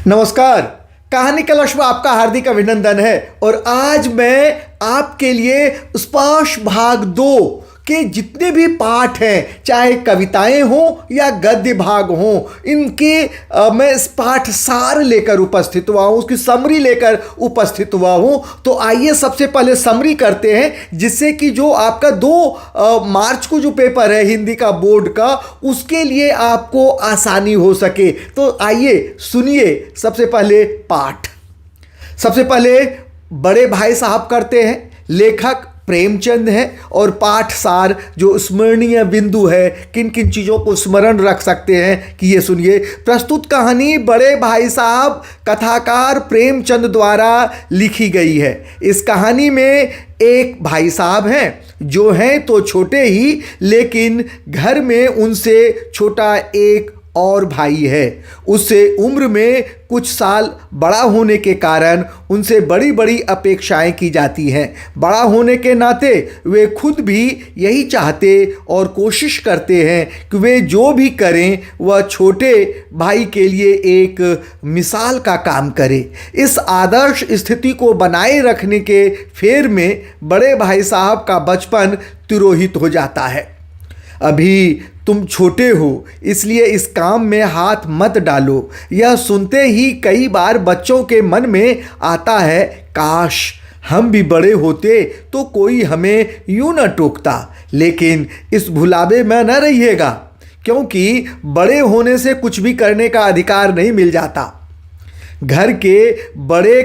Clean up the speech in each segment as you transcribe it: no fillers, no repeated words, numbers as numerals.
नमस्कार। कहानी कलश में आपका हार्दिक अभिनंदन है। और आज मैं आपके लिए स्पर्श भाग 2 के जितने भी पाठ हैं, चाहे कविताएं हों या गद्य भाग हों, इनके मैं इस पाठ सार लेकर उपस्थित हुआ हूँ, उसकी समरी लेकर उपस्थित हुआ हूँ। तो आइए सबसे पहले समरी करते हैं, जिससे कि जो आपका 2 मार्च को जो पेपर है हिंदी का बोर्ड का, उसके लिए आपको आसानी हो सके। तो आइए सुनिए सबसे पहले पाठ। सबसे पहले बड़े भाई साहब करते हैं, लेखक प्रेमचंद है। और पाठ सार जो स्मरणीय बिंदु है, किन किन चीज़ों को स्मरण रख सकते हैं कि ये सुनिए। प्रस्तुत कहानी बड़े भाई साहब कथाकार प्रेमचंद द्वारा लिखी गई है। इस कहानी में एक भाई साहब हैं जो हैं तो छोटे ही, लेकिन घर में उनसे छोटा एक और भाई है। उससे उम्र में कुछ साल बड़ा होने के कारण उनसे बड़ी बड़ी अपेक्षाएं की जाती हैं। बड़ा होने के नाते वे खुद भी यही चाहते और कोशिश करते हैं कि वे जो भी करें वह छोटे भाई के लिए एक मिसाल का काम करे। इस आदर्श स्थिति को बनाए रखने के फेर में बड़े भाई साहब का बचपन तिरोहित हो जाता है। अभी तुम छोटे हो, इसलिए इस काम में हाथ मत डालो। यह सुनते ही कई बार बच्चों के मन में आता है, काश हम भी बड़े होते तो कोई हमें यूं न टोकता। लेकिन इस भुलावे में न रहिएगा, क्योंकि बड़े होने से कुछ भी करने का अधिकार नहीं मिल जाता। घर के बड़े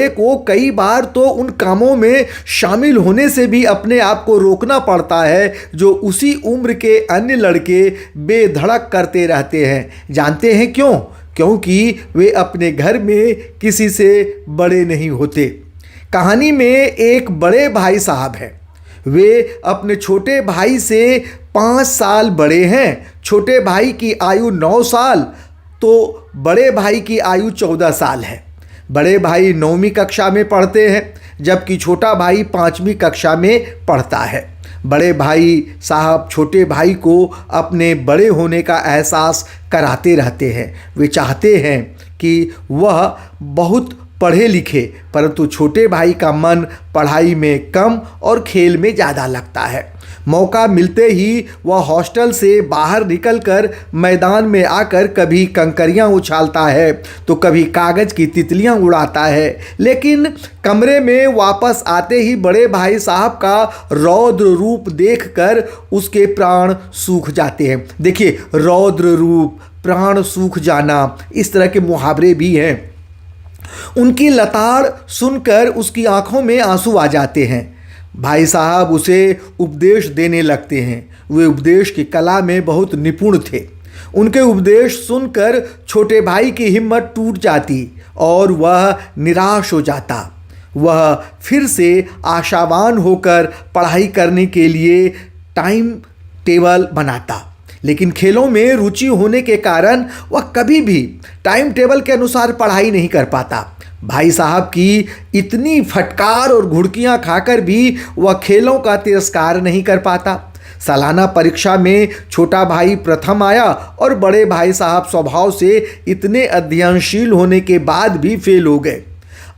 को कई बार तो उन कामों में शामिल होने से भी अपने आप को रोकना पड़ता है जो उसी उम्र के अन्य लड़के बेधड़क करते रहते हैं। जानते हैं क्यों? क्योंकि वे अपने घर में किसी से बड़े नहीं होते। कहानी में एक बड़े भाई साहब हैं। वे अपने छोटे भाई से 5 साल बड़े हैं। छोटे भाई की आयु 9 साल तो बड़े भाई की आयु 14 साल है। बड़े भाई 9वीं कक्षा में पढ़ते हैं, जबकि छोटा भाई 5वीं कक्षा में पढ़ता है। बड़े भाई साहब छोटे भाई को अपने बड़े होने का एहसास कराते रहते हैं। वे चाहते हैं कि वह बहुत पढ़े लिखे, परंतु छोटे भाई का मन पढ़ाई में कम और खेल में ज़्यादा लगता है। मौका मिलते ही वह हॉस्टल से बाहर निकलकर मैदान में आकर कभी कंकरियां उछालता है तो कभी कागज़ की तितलियां उड़ाता है। लेकिन कमरे में वापस आते ही बड़े भाई साहब का रौद्र रूप देखकर उसके प्राण सूख जाते हैं। देखिए, रौद्र रूप, प्राण सूख जाना, इस तरह के मुहावरे भी हैं। उनकी लताड़ सुनकर उसकी आंखों में आंसू आ जाते हैं। भाई साहब उसे उपदेश देने लगते हैं। वे उपदेश की कला में बहुत निपुण थे। उनके उपदेश सुनकर छोटे भाई की हिम्मत टूट जाती और वह निराश हो जाता। वह फिर से आशावान होकर पढ़ाई करने के लिए टाइम टेबल बनाता, लेकिन खेलों में रुचि होने के कारण वह कभी भी टाइम टेबल के अनुसार पढ़ाई नहीं कर पाता। भाई साहब की इतनी फटकार और घुड़कियां खाकर भी वह खेलों का तिरस्कार नहीं कर पाता। सालाना परीक्षा में छोटा भाई प्रथम आया और बड़े भाई साहब स्वभाव से इतने अध्ययनशील होने के बाद भी फेल हो गए।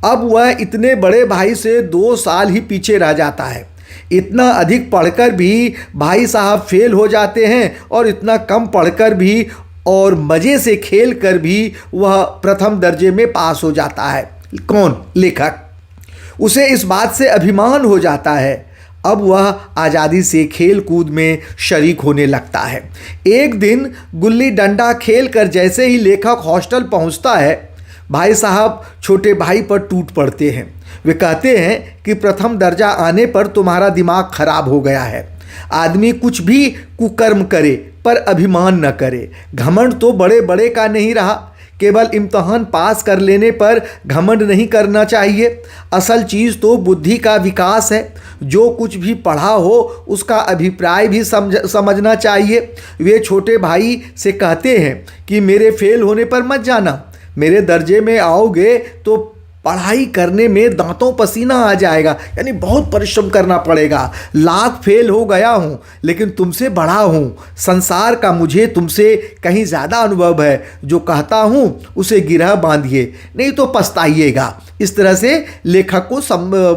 अब वह इतने बड़े भाई से 2 साल ही पीछे रह जाता है। इतना अधिक पढ़कर भी भाई साहब फेल हो जाते हैं और इतना कम पढ़कर भी और मज़े से खेल कर भी वह प्रथम दर्जे में पास हो जाता है। कौन? लेखक। उसे इस बात से अभिमान हो जाता है। अब वह आज़ादी से खेल कूद में शरीक होने लगता है। एक दिन गुल्ली डंडा खेल कर जैसे ही लेखक हॉस्टल पहुंचता है, भाई साहब छोटे भाई पर टूट पड़ते हैं। वे कहते हैं कि प्रथम दर्जा आने पर तुम्हारा दिमाग खराब हो गया है। आदमी कुछ भी कुकर्म करे पर अभिमान न करे। घमंड तो बड़े बड़े का नहीं रहा। केवल इम्तहान पास कर लेने पर घमंड नहीं करना चाहिए। असल चीज़ तो बुद्धि का विकास है। जो कुछ भी पढ़ा हो उसका अभिप्राय भी समझना चाहिए। वे छोटे भाई से कहते हैं कि मेरे फेल होने पर मत जाना। मेरे दर्जे में आओगे तो पढ़ाई करने में दांतों पसीना आ जाएगा, यानी बहुत परिश्रम करना पड़ेगा। लाख फेल हो गया हूँ लेकिन तुमसे बड़ा हूँ, संसार का मुझे तुमसे कहीं ज़्यादा अनुभव है, जो कहता हूँ उसे गिरह बांधिए नहीं तो पछताइएगा। इस तरह से लेखक को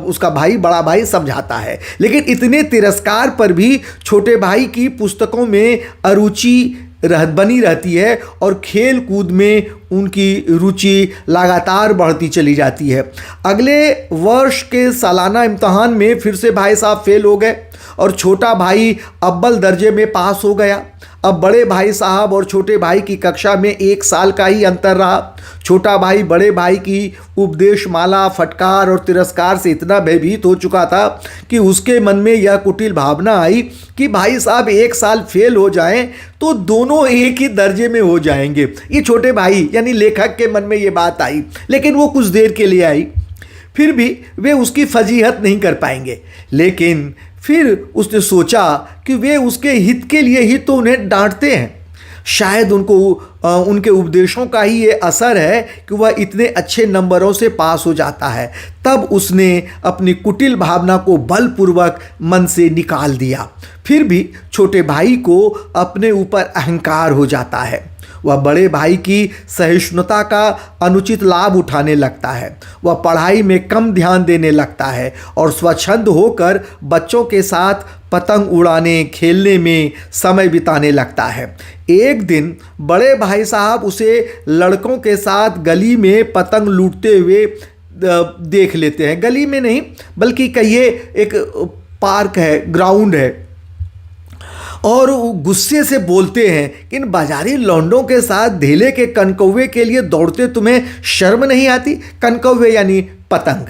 उसका भाई, बड़ा भाई समझाता है। लेकिन इतने तिरस्कार पर भी छोटे भाई की पुस्तकों में अरुचि बनी रहती है और खेल कूद में उनकी रुचि लगातार बढ़ती चली जाती है। अगले वर्ष के सालाना इम्तहान में फिर से भाई साहब फेल हो गए और छोटा भाई अव्वल दर्जे में पास हो गया। अब बड़े भाई साहब और छोटे भाई की कक्षा में 1 साल का ही अंतर रहा। छोटा भाई बड़े भाई की उपदेश माला, फटकार और तिरस्कार से इतना भयभीत हो चुका था कि उसके मन में यह कुटिल भावना आई कि भाई साहब 1 साल फेल हो जाएं तो दोनों एक ही दर्जे में हो जाएंगे। ये छोटे भाई यानी लेखक के मन में ये बात आई, लेकिन वो कुछ देर के लिए आई, फिर भी वे उसकी फजीहत नहीं कर पाएंगे। लेकिन फिर उसने सोचा कि वे उसके हित के लिए ही तो उन्हें डांटते हैं, शायद उनको उनके उपदेशों का ही ये असर है कि वह इतने अच्छे नंबरों से पास हो जाता है। तब उसने अपनी कुटिल भावना को बलपूर्वक मन से निकाल दिया। फिर भी छोटे भाई को अपने ऊपर अहंकार हो जाता है। वह बड़े भाई की सहिष्णुता का अनुचित लाभ उठाने लगता है। वह पढ़ाई में कम ध्यान देने लगता है और स्वच्छंद होकर बच्चों के साथ पतंग उड़ाने, खेलने में समय बिताने लगता है। एक दिन बड़े भाई साहब उसे लड़कों के साथ गली में पतंग लूटते हुए देख लेते हैं। गली में नहीं बल्कि कहिए एक पार्क है, ग्राउंड है, और गुस्से से बोलते हैं कि इन बाजारी लौंडों के साथ धेले के कनकौवे के लिए दौड़ते तुम्हें शर्म नहीं आती? कनकौवे यानी पतंग।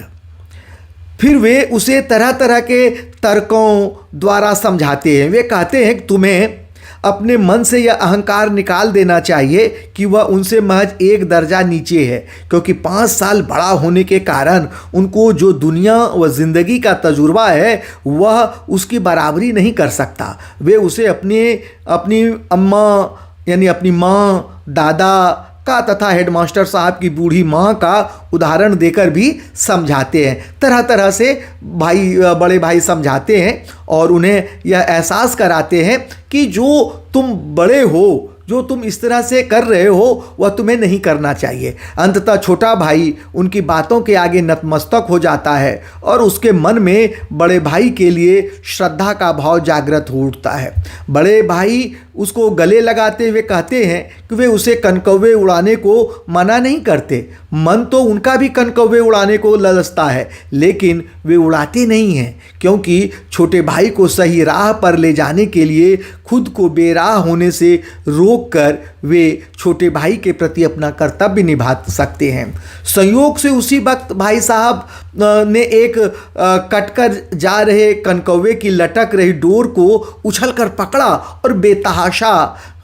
फिर वे उसे तरह तरह के तर्कों द्वारा समझाते हैं। वे कहते हैं कि तुम्हें अपने मन से यह अहंकार निकाल देना चाहिए कि वह उनसे महज 1 दर्जा नीचे है, क्योंकि 5 साल बड़ा होने के कारण उनको जो दुनिया व ज़िंदगी का तजुर्बा है वह उसकी बराबरी नहीं कर सकता। वे उसे अपनी अम्मा यानी अपनी माँ, दादा का तथा हेडमास्टर साहब की बूढ़ी माँ का उदाहरण देकर भी समझाते हैं। तरह तरह से बड़े भाई समझाते हैं और उन्हें यह एहसास कराते हैं कि जो तुम बड़े हो, जो तुम इस तरह से कर रहे हो वह तुम्हें नहीं करना चाहिए। अंततः छोटा भाई उनकी बातों के आगे नतमस्तक हो जाता है और उसके मन में बड़े भाई के लिए श्रद्धा का भाव जागृत हो उठता है। बड़े भाई उसको गले लगाते हुए कहते हैं कि वे उसे कनकौवे उड़ाने को मना नहीं करते। मन तो उनका भी कनकौवे उड़ाने को ललचता है, लेकिन वे उड़ाते नहीं हैं, क्योंकि छोटे भाई को सही राह पर ले जाने के लिए खुद को बेराह होने से रोककर वे छोटे भाई के प्रति अपना कर्तव्य निभा सकते हैं। संयोग से उसी वक्त भाई साहब ने एक कटकर जा रहे कनकौवे की लटक रही डोर को उछलकर पकड़ा और बेतहाशा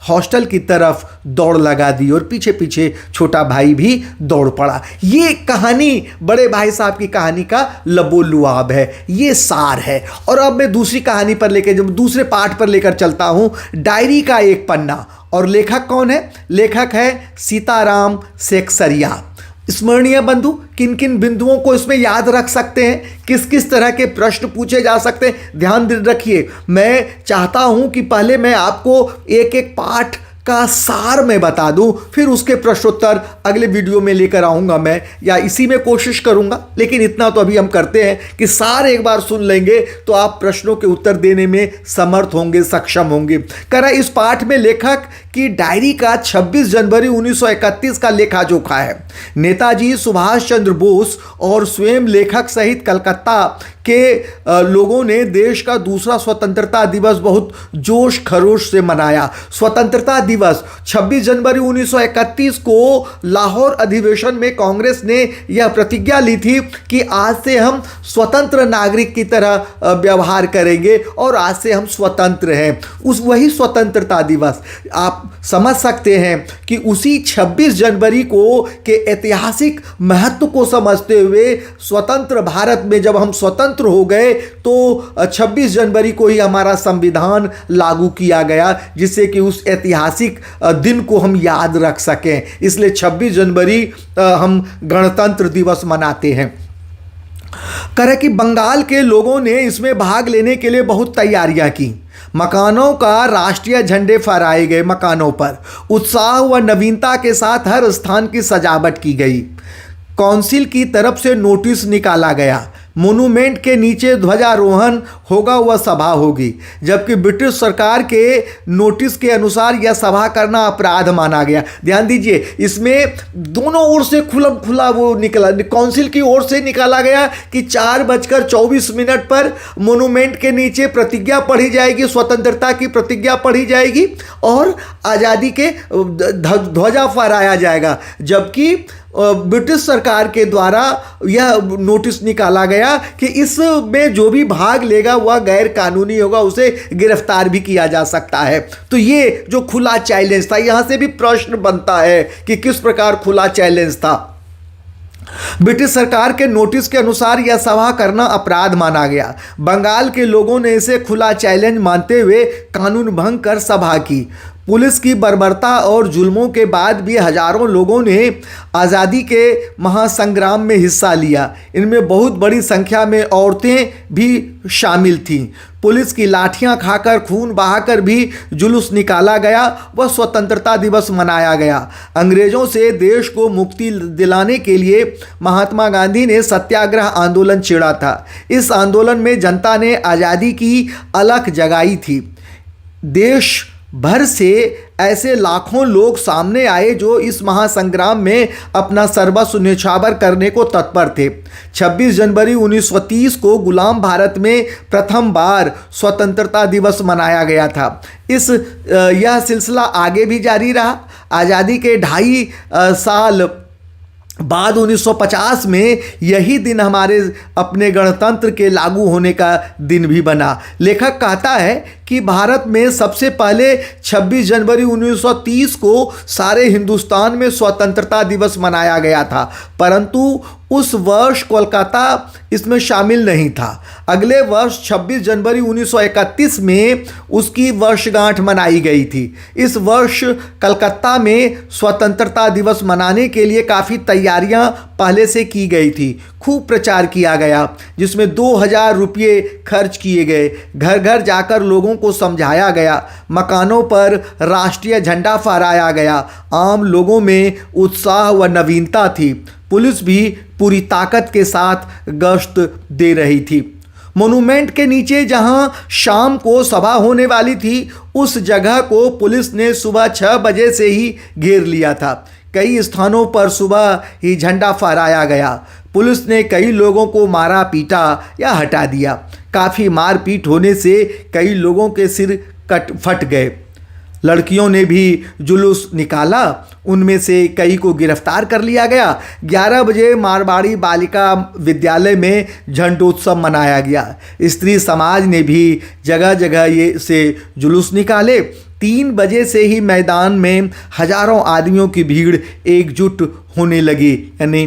हॉस्टल की तरफ दौड़ लगा दी और पीछे पीछे छोटा भाई भी दौड़ पड़ा। ये कहानी बड़े भाई साहब की कहानी का लबोलुआब है, ये सार है। और अब मैं दूसरी कहानी पर लेकर, जब दूसरे पार्ट पर लेकर चलता हूँ, डायरी का एक पन्ना। और लेखक कौन है? लेखक है सीताराम सेकसरिया। स्मरणीय बंधु, किन किन बिंदुओं को इसमें याद रख सकते हैं, किस किस तरह के प्रश्न पूछे जा सकते हैं, ध्यान रखिए। मैं चाहता हूं कि पहले मैं आपको एक एक पाठ का सार में बता दूं, फिर उसके प्रश्नोत्तर अगले वीडियो में लेकर आऊंगा मैं, या इसी में कोशिश करूंगा। लेकिन इतना तो अभी हम करते हैं कि सार एक बार सुन लेंगे तो आप प्रश्नों के उत्तर देने में समर्थ होंगे, सक्षम होंगे। करा इस पाठ में लेखक की डायरी का 26 जनवरी 1931 का लेखा जोखा है। नेताजी सुभाष चंद्र बोस और स्वयं लेखक सहित कलकत्ता के लोगों ने देश का दूसरा स्वतंत्रता दिवस बहुत जोश खरोश से मनाया। स्वतंत्रता दिवस 26 जनवरी 1931 को लाहौर अधिवेशन में कांग्रेस ने यह प्रतिज्ञा ली थी कि आज से हम स्वतंत्र नागरिक की तरह व्यवहार करेंगे और आज से हम स्वतंत्र हैं। वही स्वतंत्रता दिवस आप समझ सकते हैं कि उसी 26 जनवरी को के ऐतिहासिक महत्व को समझते हुए स्वतंत्र भारत में जब हम स्वतंत्र स्वतंत्र हो गए तो 26 जनवरी को ही हमारा संविधान लागू किया गया, जिससे कि उस ऐतिहासिक दिन को हम याद रख सकें। इसलिए 26 जनवरी हम गणतंत्र दिवस मनाते हैं। कह कि बंगाल के लोगों ने इसमें भाग लेने के लिए बहुत तैयारियां की। मकानों का राष्ट्रीय झंडे फहराए गए, मकानों पर उत्साह व नवीनता के साथ हर स्थान की सजावट की गई। काउंसिल की तरफ से नोटिस निकाला गया, मोनूमेंट के नीचे ध्वजारोहण होगा, वह सभा होगी। जबकि ब्रिटिश सरकार के नोटिस के अनुसार यह सभा करना अपराध माना गया। ध्यान दीजिए, इसमें दोनों ओर से खुला वो निकला, काउंसिल की ओर से निकाला गया कि 4:24 पर मोनूमेंट के नीचे प्रतिज्ञा पढ़ी जाएगी, स्वतंत्रता की प्रतिज्ञा पढ़ी जाएगी और आज़ादी के ध्वजा फहराया जाएगा। जबकि ब्रिटिश सरकार के द्वारा यह नोटिस निकाला गया कि इसमें जो भी भाग लेगा वह गैर कानूनी होगा, उसे गिरफ्तार भी किया जा सकता है। तो ये जो खुला चैलेंज था, यहां से भी प्रश्न बनता है कि किस प्रकार खुला चैलेंज था। ब्रिटिश सरकार के नोटिस के अनुसार यह सभा करना अपराध माना गया। बंगाल के लोगों ने इसे खुला चैलेंज मानते हुए कानून भंग कर सभा की। पुलिस की बर्बरता और जुल्मों के बाद भी हजारों लोगों ने आज़ादी के महासंग्राम में हिस्सा लिया। इनमें बहुत बड़ी संख्या में औरतें भी शामिल थीं। पुलिस की लाठियां खाकर, खून बहाकर भी जुलूस निकाला गया व स्वतंत्रता दिवस मनाया गया। अंग्रेज़ों से देश को मुक्ति दिलाने के लिए महात्मा गांधी ने सत्याग्रह आंदोलन छेड़ा था। इस आंदोलन में जनता ने आज़ादी की अलख जगाई थी। देश भर से ऐसे लाखों लोग सामने आए जो इस महासंग्राम में अपना सर्वस्व न्यौछावर करने को तत्पर थे। 26 जनवरी 1930 को गुलाम भारत में प्रथम बार स्वतंत्रता दिवस मनाया गया था। यह सिलसिला आगे भी जारी रहा। आज़ादी के 2.5 साल बाद 1950 में यही दिन हमारे अपने गणतंत्र के लागू होने का दिन भी बना। लेखक कहता है कि भारत में सबसे पहले 26 जनवरी 1930 को सारे हिंदुस्तान में स्वतंत्रता दिवस मनाया गया था, परंतु उस वर्ष कोलकाता इसमें शामिल नहीं था। अगले वर्ष 26 जनवरी 1931 में उसकी वर्षगांठ मनाई गई थी। इस वर्ष कलकत्ता में स्वतंत्रता दिवस मनाने के लिए काफ़ी तैयारियां पहले से की गई थी। खूब प्रचार किया गया, जिसमें 2000 रुपये खर्च किए गए। घर घर जाकर लोगों को समझाया गया। मकानों पर राष्ट्रीय झंडा फहराया गया। आम लोगों में उत्साह व नवीनता थी। पुलिस भी पूरी ताकत के साथ गश्त दे रही थी। मोनूमेंट के नीचे जहां शाम को सभा होने वाली थी, उस जगह को पुलिस ने सुबह 6 बजे से ही घेर लिया था। कई स्थानों पर सुबह ही झंडा फहराया गया। पुलिस ने कई लोगों को मारा, पीटा या हटा दिया। काफ़ी मारपीट होने से कई लोगों के सिर फट गए। लड़कियों ने भी जुलूस निकाला, उनमें से कई को गिरफ्तार कर लिया गया। 11 बजे मारवाड़ी बालिका विद्यालय में झंडोत्सव मनाया गया। स्त्री समाज ने भी जगह जगह से जुलूस निकाले। 3 बजे से ही मैदान में हजारों आदमियों की भीड़ एकजुट होने लगी। यानी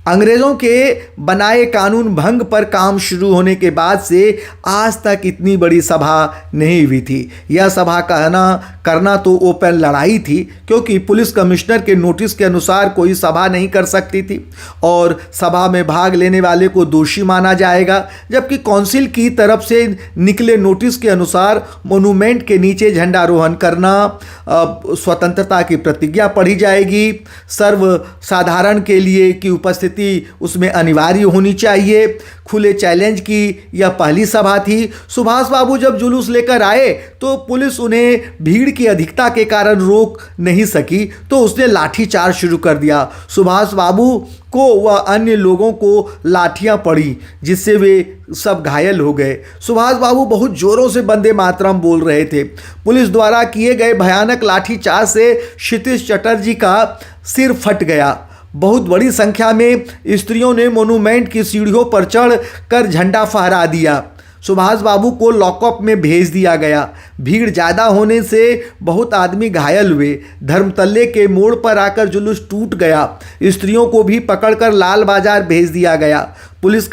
अंग्रेज़ों के बनाए कानून भंग पर काम शुरू होने के बाद से आज तक इतनी बड़ी सभा नहीं हुई थी। यह सभा करना तो ओपन लड़ाई थी, क्योंकि पुलिस कमिश्नर के नोटिस के अनुसार कोई सभा नहीं कर सकती थी और सभा में भाग लेने वाले को दोषी माना जाएगा। जबकि काउंसिल की तरफ से निकले नोटिस के अनुसार मोनूमेंट के नीचे झंडारोहण करना, स्वतंत्रता की प्रतिज्ञा पढ़ी जाएगी, सर्वसाधारण के लिए की उपस्थिति उसमें अनिवार्य होनी चाहिए। खुले चैलेंज की यह पहली सभा थी। सुभाष बाबू जब जुलूस लेकर आए तो पुलिस उन्हें भीड़ की अधिकता के कारण रोक नहीं सकी, तो उसने लाठीचार्ज शुरू कर दिया। सुभाष बाबू को व अन्य लोगों को लाठियां पड़ी, जिससे वे सब घायल हो गए। सुभाष बाबू बहुत जोरों से वंदे मातरम बोल रहे थे। पुलिस द्वारा किए गए भयानक लाठीचार्ज से क्षितिज चटर्जी का सिर फट गया। बहुत बड़ी संख्या में स्त्रियों ने मोनूमेंट की सीढ़ियों पर चढ़ कर झंडा फहरा दिया। सुभाष बाबू को लॉकअप में भेज दिया गया। भीड़ ज़्यादा होने से बहुत आदमी घायल हुए। धर्मतल्ले के मोड़ पर आकर जुलूस टूट गया। स्त्रियों को भी पकड़कर लाल बाजार भेज दिया गया। पुलिस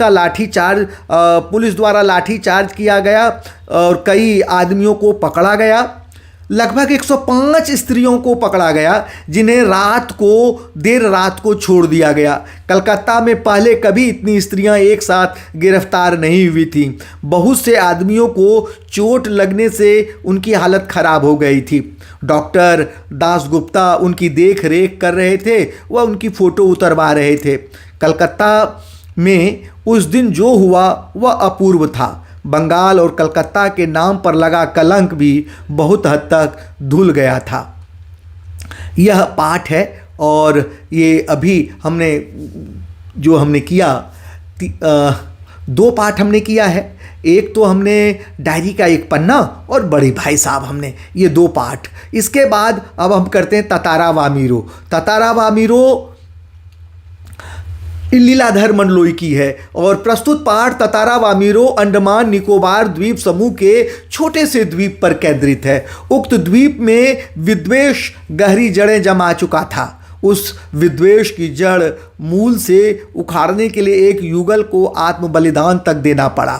द्वारा लाठीचार्ज किया गया और कई आदमियों को पकड़ा गया। लगभग 105 स्त्रियों को पकड़ा गया, जिन्हें देर रात को छोड़ दिया गया। कलकत्ता में पहले कभी इतनी स्त्रियां एक साथ गिरफ्तार नहीं हुई थीं। बहुत से आदमियों को चोट लगने से उनकी हालत खराब हो गई थी। डॉक्टर दासगुप्ता उनकी देख रेख कर रहे थे, वह उनकी फ़ोटो उतरवा रहे थे। कलकत्ता में उस दिन जो हुआ वह अपूर्व था। बंगाल और कलकत्ता के नाम पर लगा कलंक भी बहुत हद तक धुल गया था। यह पाठ है और ये अभी हमने किया 2 पाठ हमने किया है। एक तो हमने डायरी का एक पन्ना और बड़े भाई साहब हमने ये 2 पाठ। इसके बाद अब हम करते हैं ततारा वामीरो। ततारा वामीरो लीलाधर मंडलोई की है और प्रस्तुत पाठ ततारा वामीरो अंडमान निकोबार द्वीप समूह के छोटे से द्वीप पर केंद्रित है। उक्त द्वीप में विद्वेष गहरी जड़ें जमा चुका था। उस विद्वेष की जड़ मूल से उखाड़ने के लिए एक युगल को आत्म बलिदान तक देना पड़ा।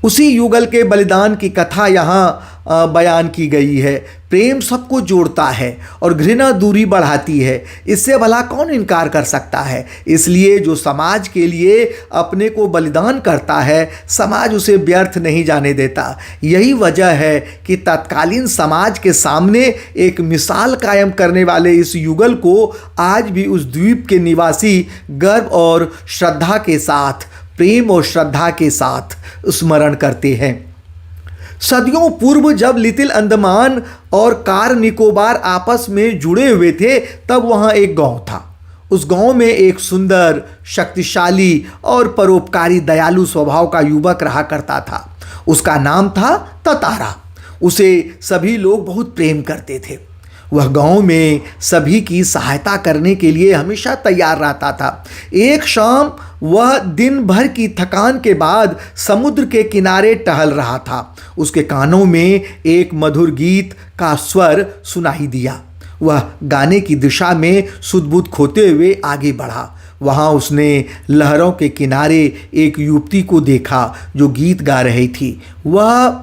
उसी युगल के बलिदान की कथा यहाँ बयान की गई है। प्रेम सबको जोड़ता है और घृणा दूरी बढ़ाती है। इससे भला कौन इनकार कर सकता है। इसलिए जो समाज के लिए अपने को बलिदान करता है, समाज उसे व्यर्थ नहीं जाने देता। यही वजह है कि तत्कालीन समाज के सामने एक मिसाल कायम करने वाले इस युगल को आज भी उस द्वीप के निवासी गर्व और श्रद्धा के साथ, प्रेम और श्रद्धा के साथ स्मरण करते हैं। सदियों पूर्व जब लिटिल अंडमान और कार निकोबार आपस में जुड़े हुए थे, तब वहाँ एक गांव था। उस गांव में एक सुंदर, शक्तिशाली और परोपकारी दयालु स्वभाव का युवक रहा करता था। उसका नाम था ततारा। उसे सभी लोग बहुत प्रेम करते थे। वह गांव में सभी की सहायता करने के लिए हमेशा तैयार रहता था। एक शाम वह दिन भर की थकान के बाद समुद्र के किनारे टहल रहा था। उसके कानों में एक मधुर गीत का स्वर सुनाई दिया। वह गाने की दिशा में सुध-बुध खोते हुए आगे बढ़ा। वहाँ उसने लहरों के किनारे एक युवती को देखा जो गीत गा रही थी। वह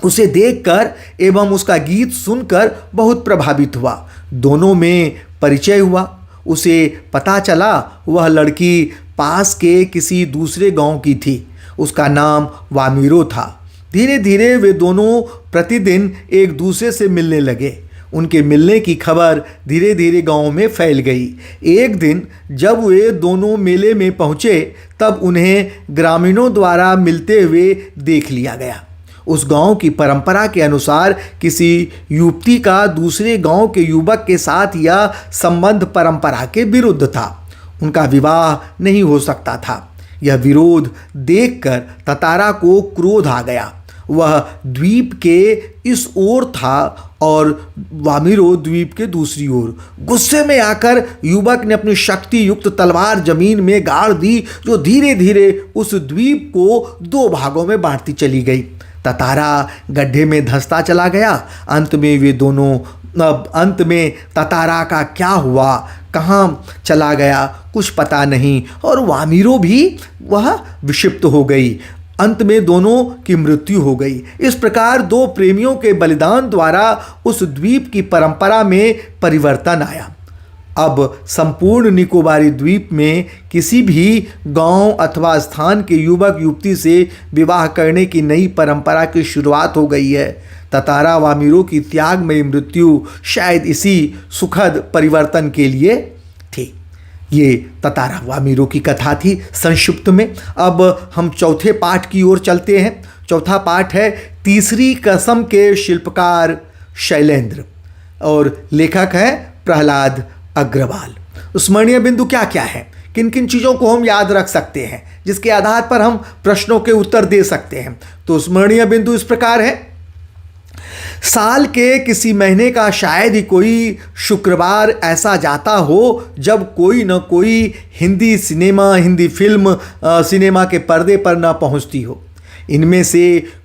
उसे देखकर एवं उसका गीत सुनकर बहुत प्रभावित हुआ। दोनों में परिचय हुआ। उसे पता चला वह लड़की पास के किसी दूसरे गांव की थी। उसका नाम वामीरो था। धीरे धीरे वे दोनों प्रतिदिन एक दूसरे से मिलने लगे। उनके मिलने की खबर धीरे धीरे गांव में फैल गई। एक दिन जब वे दोनों मेले में पहुंचे, तब उन्हें ग्रामीणों द्वारा मिलते हुए देख लिया गया। उस गांव की परंपरा के अनुसार किसी युवती का दूसरे गांव के युवक के साथ यह संबंध परंपरा के विरुद्ध था। उनका विवाह नहीं हो सकता था। यह विरोध देखकर ततारा को क्रोध आ गया। वह द्वीप के इस ओर था और वामीरो द्वीप के दूसरी ओर। गुस्से में आकर युवक ने अपनी शक्ति युक्त तलवार जमीन में गाड़ दी, जो धीरे धीरे उस द्वीप को 2 भागों में बांटती चली गई। ततारा गड्ढे में धंसता चला गया। अंत में ततारा का क्या हुआ, कहाँ चला गया, कुछ पता नहीं और वामीरो भी वह विक्षिप्त हो गई। अंत में दोनों की मृत्यु हो गई। इस प्रकार 2 प्रेमियों के बलिदान द्वारा उस द्वीप की परंपरा में परिवर्तन आया। अब संपूर्ण निकोबारी द्वीप में किसी भी गांव अथवा स्थान के युवक युवती से विवाह करने की नई परंपरा की शुरुआत हो गई है। ततारा वामीरो की त्यागमयी मृत्यु शायद इसी सुखद परिवर्तन के लिए थी। ये ततारा वामीरो की कथा थी संक्षिप्त में। अब हम चौथे पाठ की ओर चलते हैं। चौथा पाठ है तीसरी कसम के शिल्पकार शैलेंद्र और लेखक हैं प्रहलाद अग्रवाल। स्मरणीय बिंदु क्या क्या है, किन किन चीज़ों को हम याद रख सकते हैं, जिसके आधार पर हम प्रश्नों के उत्तर दे सकते हैं। तो स्मरणीय बिंदु इस प्रकार है। साल के किसी महीने का शायद ही कोई शुक्रवार ऐसा जाता हो जब कोई न कोई हिंदी फिल्म सिनेमा के पर्दे पर न पहुंचती हो। इनमें से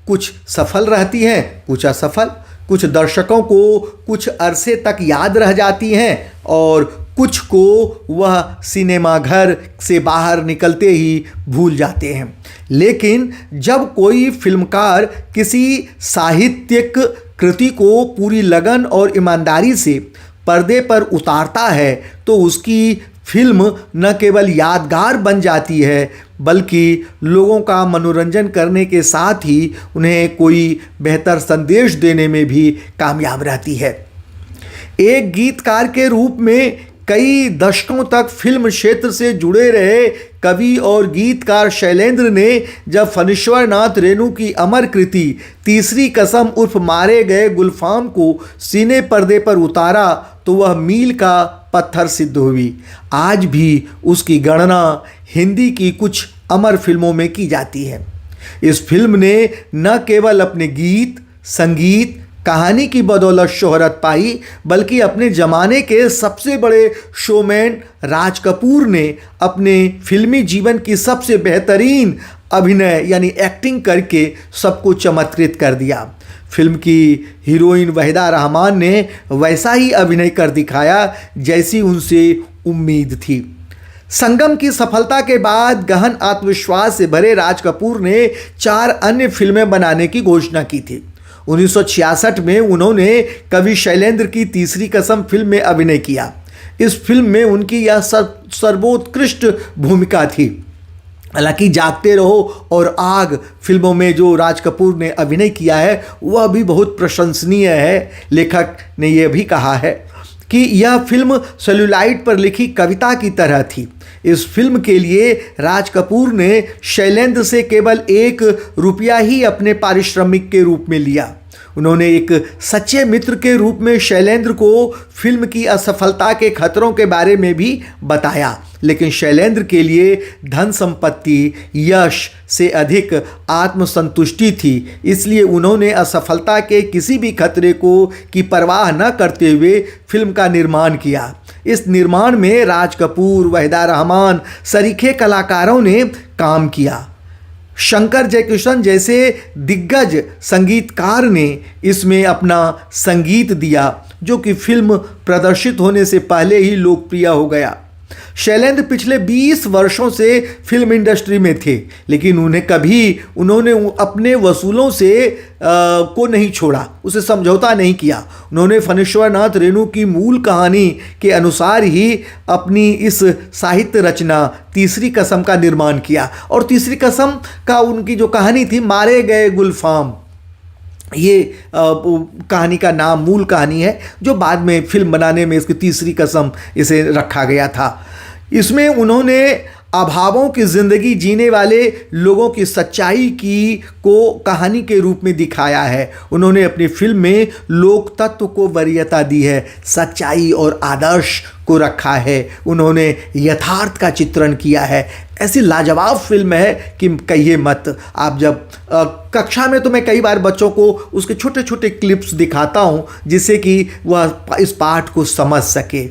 कुछ सफल रहती हैं, कुछ असफल, कुछ दर्शकों को कुछ अरसे तक याद रह जाती हैं और कुछ को वह सिनेमाघर से बाहर निकलते ही भूल जाते हैं। लेकिन जब कोई फिल्मकार किसी साहित्यिक कृति को पूरी लगन और ईमानदारी से पर्दे पर उतारता है तो उसकी फिल्म न केवल यादगार बन जाती है बल्कि लोगों का मनोरंजन करने के साथ ही उन्हें कोई बेहतर संदेश देने में भी कामयाब रहती है। एक गीतकार के रूप में कई दशकों तक फिल्म क्षेत्र से जुड़े रहे कवि और गीतकार शैलेंद्र ने जब फणीश्वर नाथ रेणु की अमर कृति तीसरी कसम उर्फ मारे गए गुलफाम को सिने पर्दे पर उतारा तो वह मील का पत्थर सिद्ध हुई। आज भी उसकी गणना हिंदी की कुछ अमर फिल्मों में की जाती है। इस फिल्म ने न केवल अपने गीत, संगीत, कहानी की बदौलत शोहरत पाई बल्कि अपने ज़माने के सबसे बड़े शोमैन राज कपूर ने अपने फिल्मी जीवन की सबसे बेहतरीन अभिनय यानी एक्टिंग करके सबको चमत्कृत कर दिया। फिल्म की हीरोइन वहीदा रहमान ने वैसा ही अभिनय कर दिखाया जैसी उनसे उम्मीद थी। संगम की सफलता के बाद गहन आत्मविश्वास से भरे राज कपूर ने 4 अन्य फिल्में बनाने की घोषणा की थी। 1966 में उन्होंने कवि शैलेंद्र की तीसरी कसम फिल्म में अभिनय किया। इस फिल्म में उनकी यह सर्वोत्कृष्ट भूमिका थी। हालांकि जागते रहो और आग फिल्मों में जो राज कपूर ने अभिनय किया है वह भी बहुत प्रशंसनीय है। लेखक ने यह भी कहा है कि यह फिल्म सेलुलाइड पर लिखी कविता की तरह थी। इस फिल्म के लिए राज कपूर ने शैलेंद्र से केवल 1 रुपया ही अपने पारिश्रमिक के रूप में लिया। उन्होंने एक सच्चे मित्र के रूप में शैलेंद्र को फिल्म की असफलता के खतरों के बारे में भी बताया, लेकिन शैलेंद्र के लिए धन संपत्ति, यश से अधिक आत्मसंतुष्टि थी। इसलिए उन्होंने असफलता के किसी भी खतरे की परवाह न करते हुए फिल्म का निर्माण किया। इस निर्माण में राज कपूर, वहीदा रहमान सरीखे कलाकारों ने काम किया। शंकर जयकिशन जैसे दिग्गज संगीतकार ने इसमें अपना संगीत दिया जो कि फिल्म प्रदर्शित होने से पहले ही लोकप्रिय हो गया। शैलेंद्र पिछले 20 वर्षों से फिल्म इंडस्ट्री में थे, लेकिन उन्होंने अपने वसूलों से को नहीं छोड़ा, उसे समझौता नहीं किया। उन्होंने फणीश्वर नाथ रेणु की मूल कहानी के अनुसार ही अपनी इस साहित्य रचना तीसरी कसम का निर्माण किया। और तीसरी कसम का उनकी जो कहानी थी, मारे गए गुलफाम, ये कहानी का नाम मूल कहानी है जो बाद में फिल्म बनाने में इसकी तीसरी कसम इसे रखा गया था। इसमें उन्होंने अभावों की ज़िंदगी जीने वाले लोगों की सच्चाई को कहानी के रूप में दिखाया है। उन्होंने अपनी फिल्म में लोक तत्व को वरीयता दी है, सच्चाई और आदर्श को रखा है। उन्होंने यथार्थ का चित्रण किया है। ऐसी लाजवाब फिल्म है कि कहिए मत। आप जब कक्षा में तो मैं कई बार बच्चों को उसके छोटे छोटे क्लिप्स दिखाता हूँ जिससे कि वह इस पाठ को समझ सके।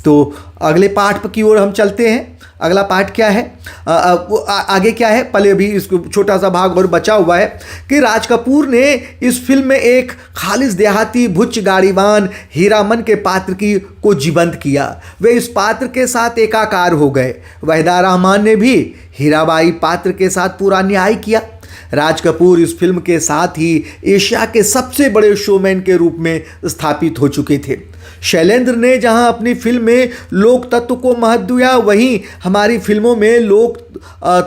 तो अगले पाठ की ओर हम चलते हैं। अगला पार्ट क्या है, आगे क्या है, पहले अभी इसको छोटा सा भाग और बचा हुआ है कि राज कपूर ने इस फिल्म में एक खालिस देहाती भुच्च गाड़ीवान हीरामन के पात्र को जीवंत किया। वे इस पात्र के साथ एकाकार हो गए। वहीदा रहमान ने भी हीराबाई पात्र के साथ पूरा न्याय किया। राज कपूर इस फिल्म के साथ ही एशिया के सबसे बड़े शोमैन के रूप में स्थापित हो चुके थे। शैलेंद्र ने जहां अपनी फिल्म में लोक तत्व को महत्व दिया, वहीं हमारी फिल्मों में लोक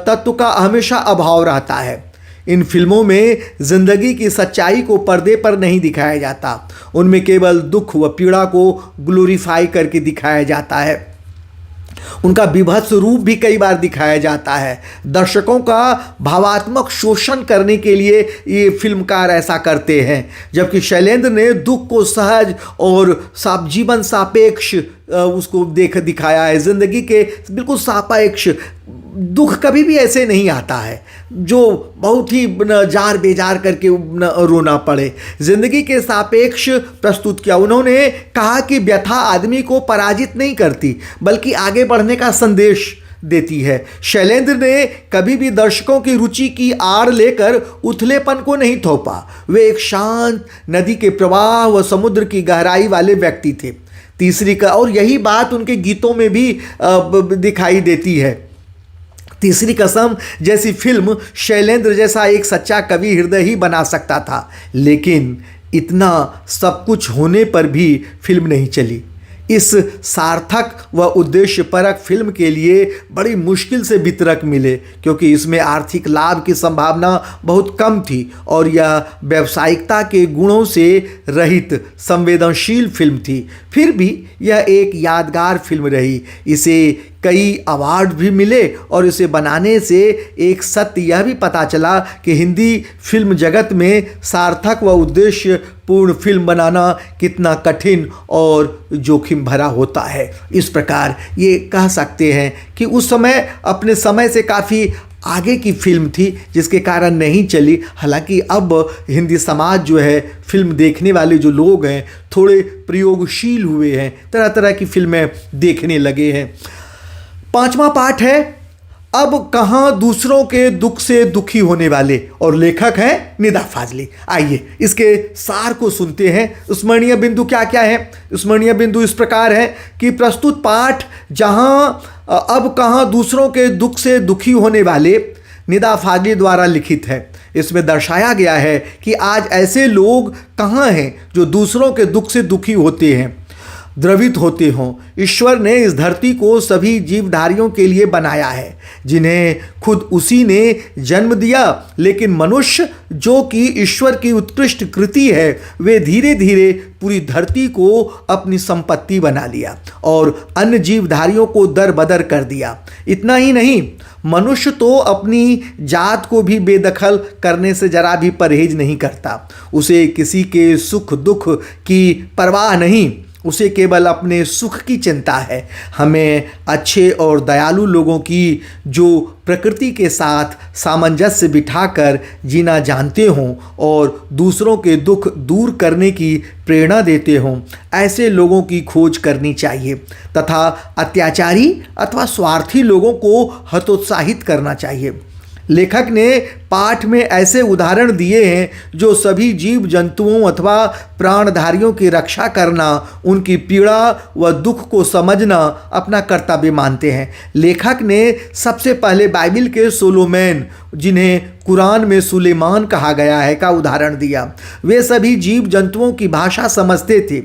तत्व का हमेशा अभाव रहता है। इन फिल्मों में जिंदगी की सच्चाई को पर्दे पर नहीं दिखाया जाता, उनमें केवल दुख व पीड़ा को ग्लोरीफाई करके दिखाया जाता है। उनका विभत्स रूप भी कई बार दिखाया जाता है। दर्शकों का भावात्मक शोषण करने के लिए ये फिल्मकार ऐसा करते हैं, जबकि शैलेंद्र ने दुख को सहज और जीवन सापेक्ष उसको दिखाया है। जिंदगी के बिल्कुल सापेक्ष दुख कभी भी ऐसे नहीं आता है जो बहुत ही जार बेजार करके रोना पड़े। जिंदगी के सापेक्ष प्रस्तुत किया। उन्होंने कहा कि व्यथा आदमी को पराजित नहीं करती बल्कि आगे बढ़ने का संदेश देती है। शैलेंद्र ने कभी भी दर्शकों की रुचि की आड़ लेकर उथलेपन को नहीं थोपा। वे एक शांत नदी के प्रवाह व समुद्र की गहराई वाले व्यक्ति थे। तीसरी का, और यही बात उनके गीतों में भी दिखाई देती है। तीसरी कसम जैसी फिल्म शैलेंद्र जैसा एक सच्चा कवि हृदय ही बना सकता था, लेकिन इतना सब कुछ होने पर भी फिल्म नहीं चली। इस सार्थक व उद्देश्यपरक फिल्म के लिए बड़ी मुश्किल से वितरक मिले, क्योंकि इसमें आर्थिक लाभ की संभावना बहुत कम थी और यह व्यावसायिकता के गुणों से रहित संवेदनशील फिल्म थी। फिर भी यह एक यादगार फिल्म रही। इसे कई अवार्ड भी मिले और इसे बनाने से एक सत्य यह भी पता चला कि हिंदी फिल्म जगत में सार्थक व उद्देश्यपूर्ण फिल्म बनाना कितना कठिन और जोखिम भरा होता है। इस प्रकार ये कह सकते हैं कि उस समय अपने समय से काफ़ी आगे की फिल्म थी, जिसके कारण नहीं चली। हालांकि अब हिंदी समाज जो है, फिल्म देखने वाले जो लोग हैं, थोड़े प्रयोगशील हुए हैं, तरह तरह की फिल्में देखने लगे हैं। 5वां पाठ है अब कहाँ दूसरों के दुख से दुखी होने वाले, और लेखक हैं निदा फाजली। आइए इसके सार को सुनते हैं। स्मरणीय बिंदु क्या क्या है? स्मरणीय बिंदु इस प्रकार है कि प्रस्तुत पाठ जहाँ अब कहाँ दूसरों के दुख से दुखी होने वाले निदा फाजली द्वारा लिखित है। इसमें दर्शाया गया है कि आज ऐसे लोग कहाँ हैं जो दूसरों के दुख से दुखी होते हैं, द्रवित होते हों। ईश्वर ने इस धरती को सभी जीवधारियों के लिए बनाया है, जिन्हें खुद उसी ने जन्म दिया, लेकिन मनुष्य जो कि ईश्वर की उत्कृष्ट कृति है, वे धीरे धीरे पूरी धरती को अपनी संपत्ति बना लिया और अन्य जीवधारियों को दरबदर कर दिया। इतना ही नहीं, मनुष्य तो अपनी जात को भी बेदखल करने से जरा भी परहेज नहीं करता। उसे किसी के सुख दुख की परवाह नहीं, उसे केवल अपने सुख की चिंता है। हमें अच्छे और दयालु लोगों की जो प्रकृति के साथ सामंजस्य बिठाकर जीना जानते हों और दूसरों के दुख दूर करने की प्रेरणा देते हों, ऐसे लोगों की खोज करनी चाहिए तथा अत्याचारी अथवा स्वार्थी लोगों को हतोत्साहित करना चाहिए। लेखक ने पाठ में ऐसे उदाहरण दिए हैं जो सभी जीव जंतुओं अथवा प्राणधारियों की रक्षा करना, उनकी पीड़ा व दुख को समझना अपना कर्तव्य मानते हैं। लेखक ने सबसे पहले बाइबिल के सोलोमन, जिन्हें कुरान में सुलेमान कहा गया है, का उदाहरण दिया। वे सभी जीव जंतुओं की भाषा समझते थे।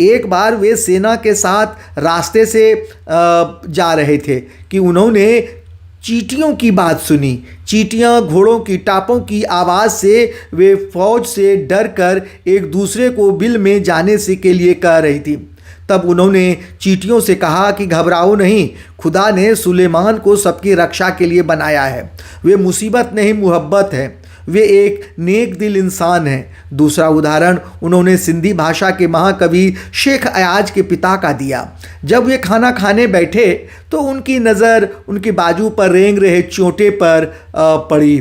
एक बार वे सेना के साथ रास्ते से जा रहे थे कि उन्होंने चींटियों की बात सुनी। चींटियां घोड़ों की टापों की आवाज़ से वे फौज से डरकर एक दूसरे को बिल में जाने से के लिए कह रही थी। तब उन्होंने चींटियों से कहा कि घबराओ नहीं, खुदा ने सुलेमान को सबकी रक्षा के लिए बनाया है। वे मुसीबत नहीं, मोहब्बत है। वे एक नेक दिल इंसान हैं। दूसरा उदाहरण उन्होंने सिंधी भाषा के महाकवि शेख अयाज के पिता का दिया। जब वे खाना खाने बैठे तो उनकी नज़र उनके बाजू पर रेंग रहे चोटे पर पड़ी,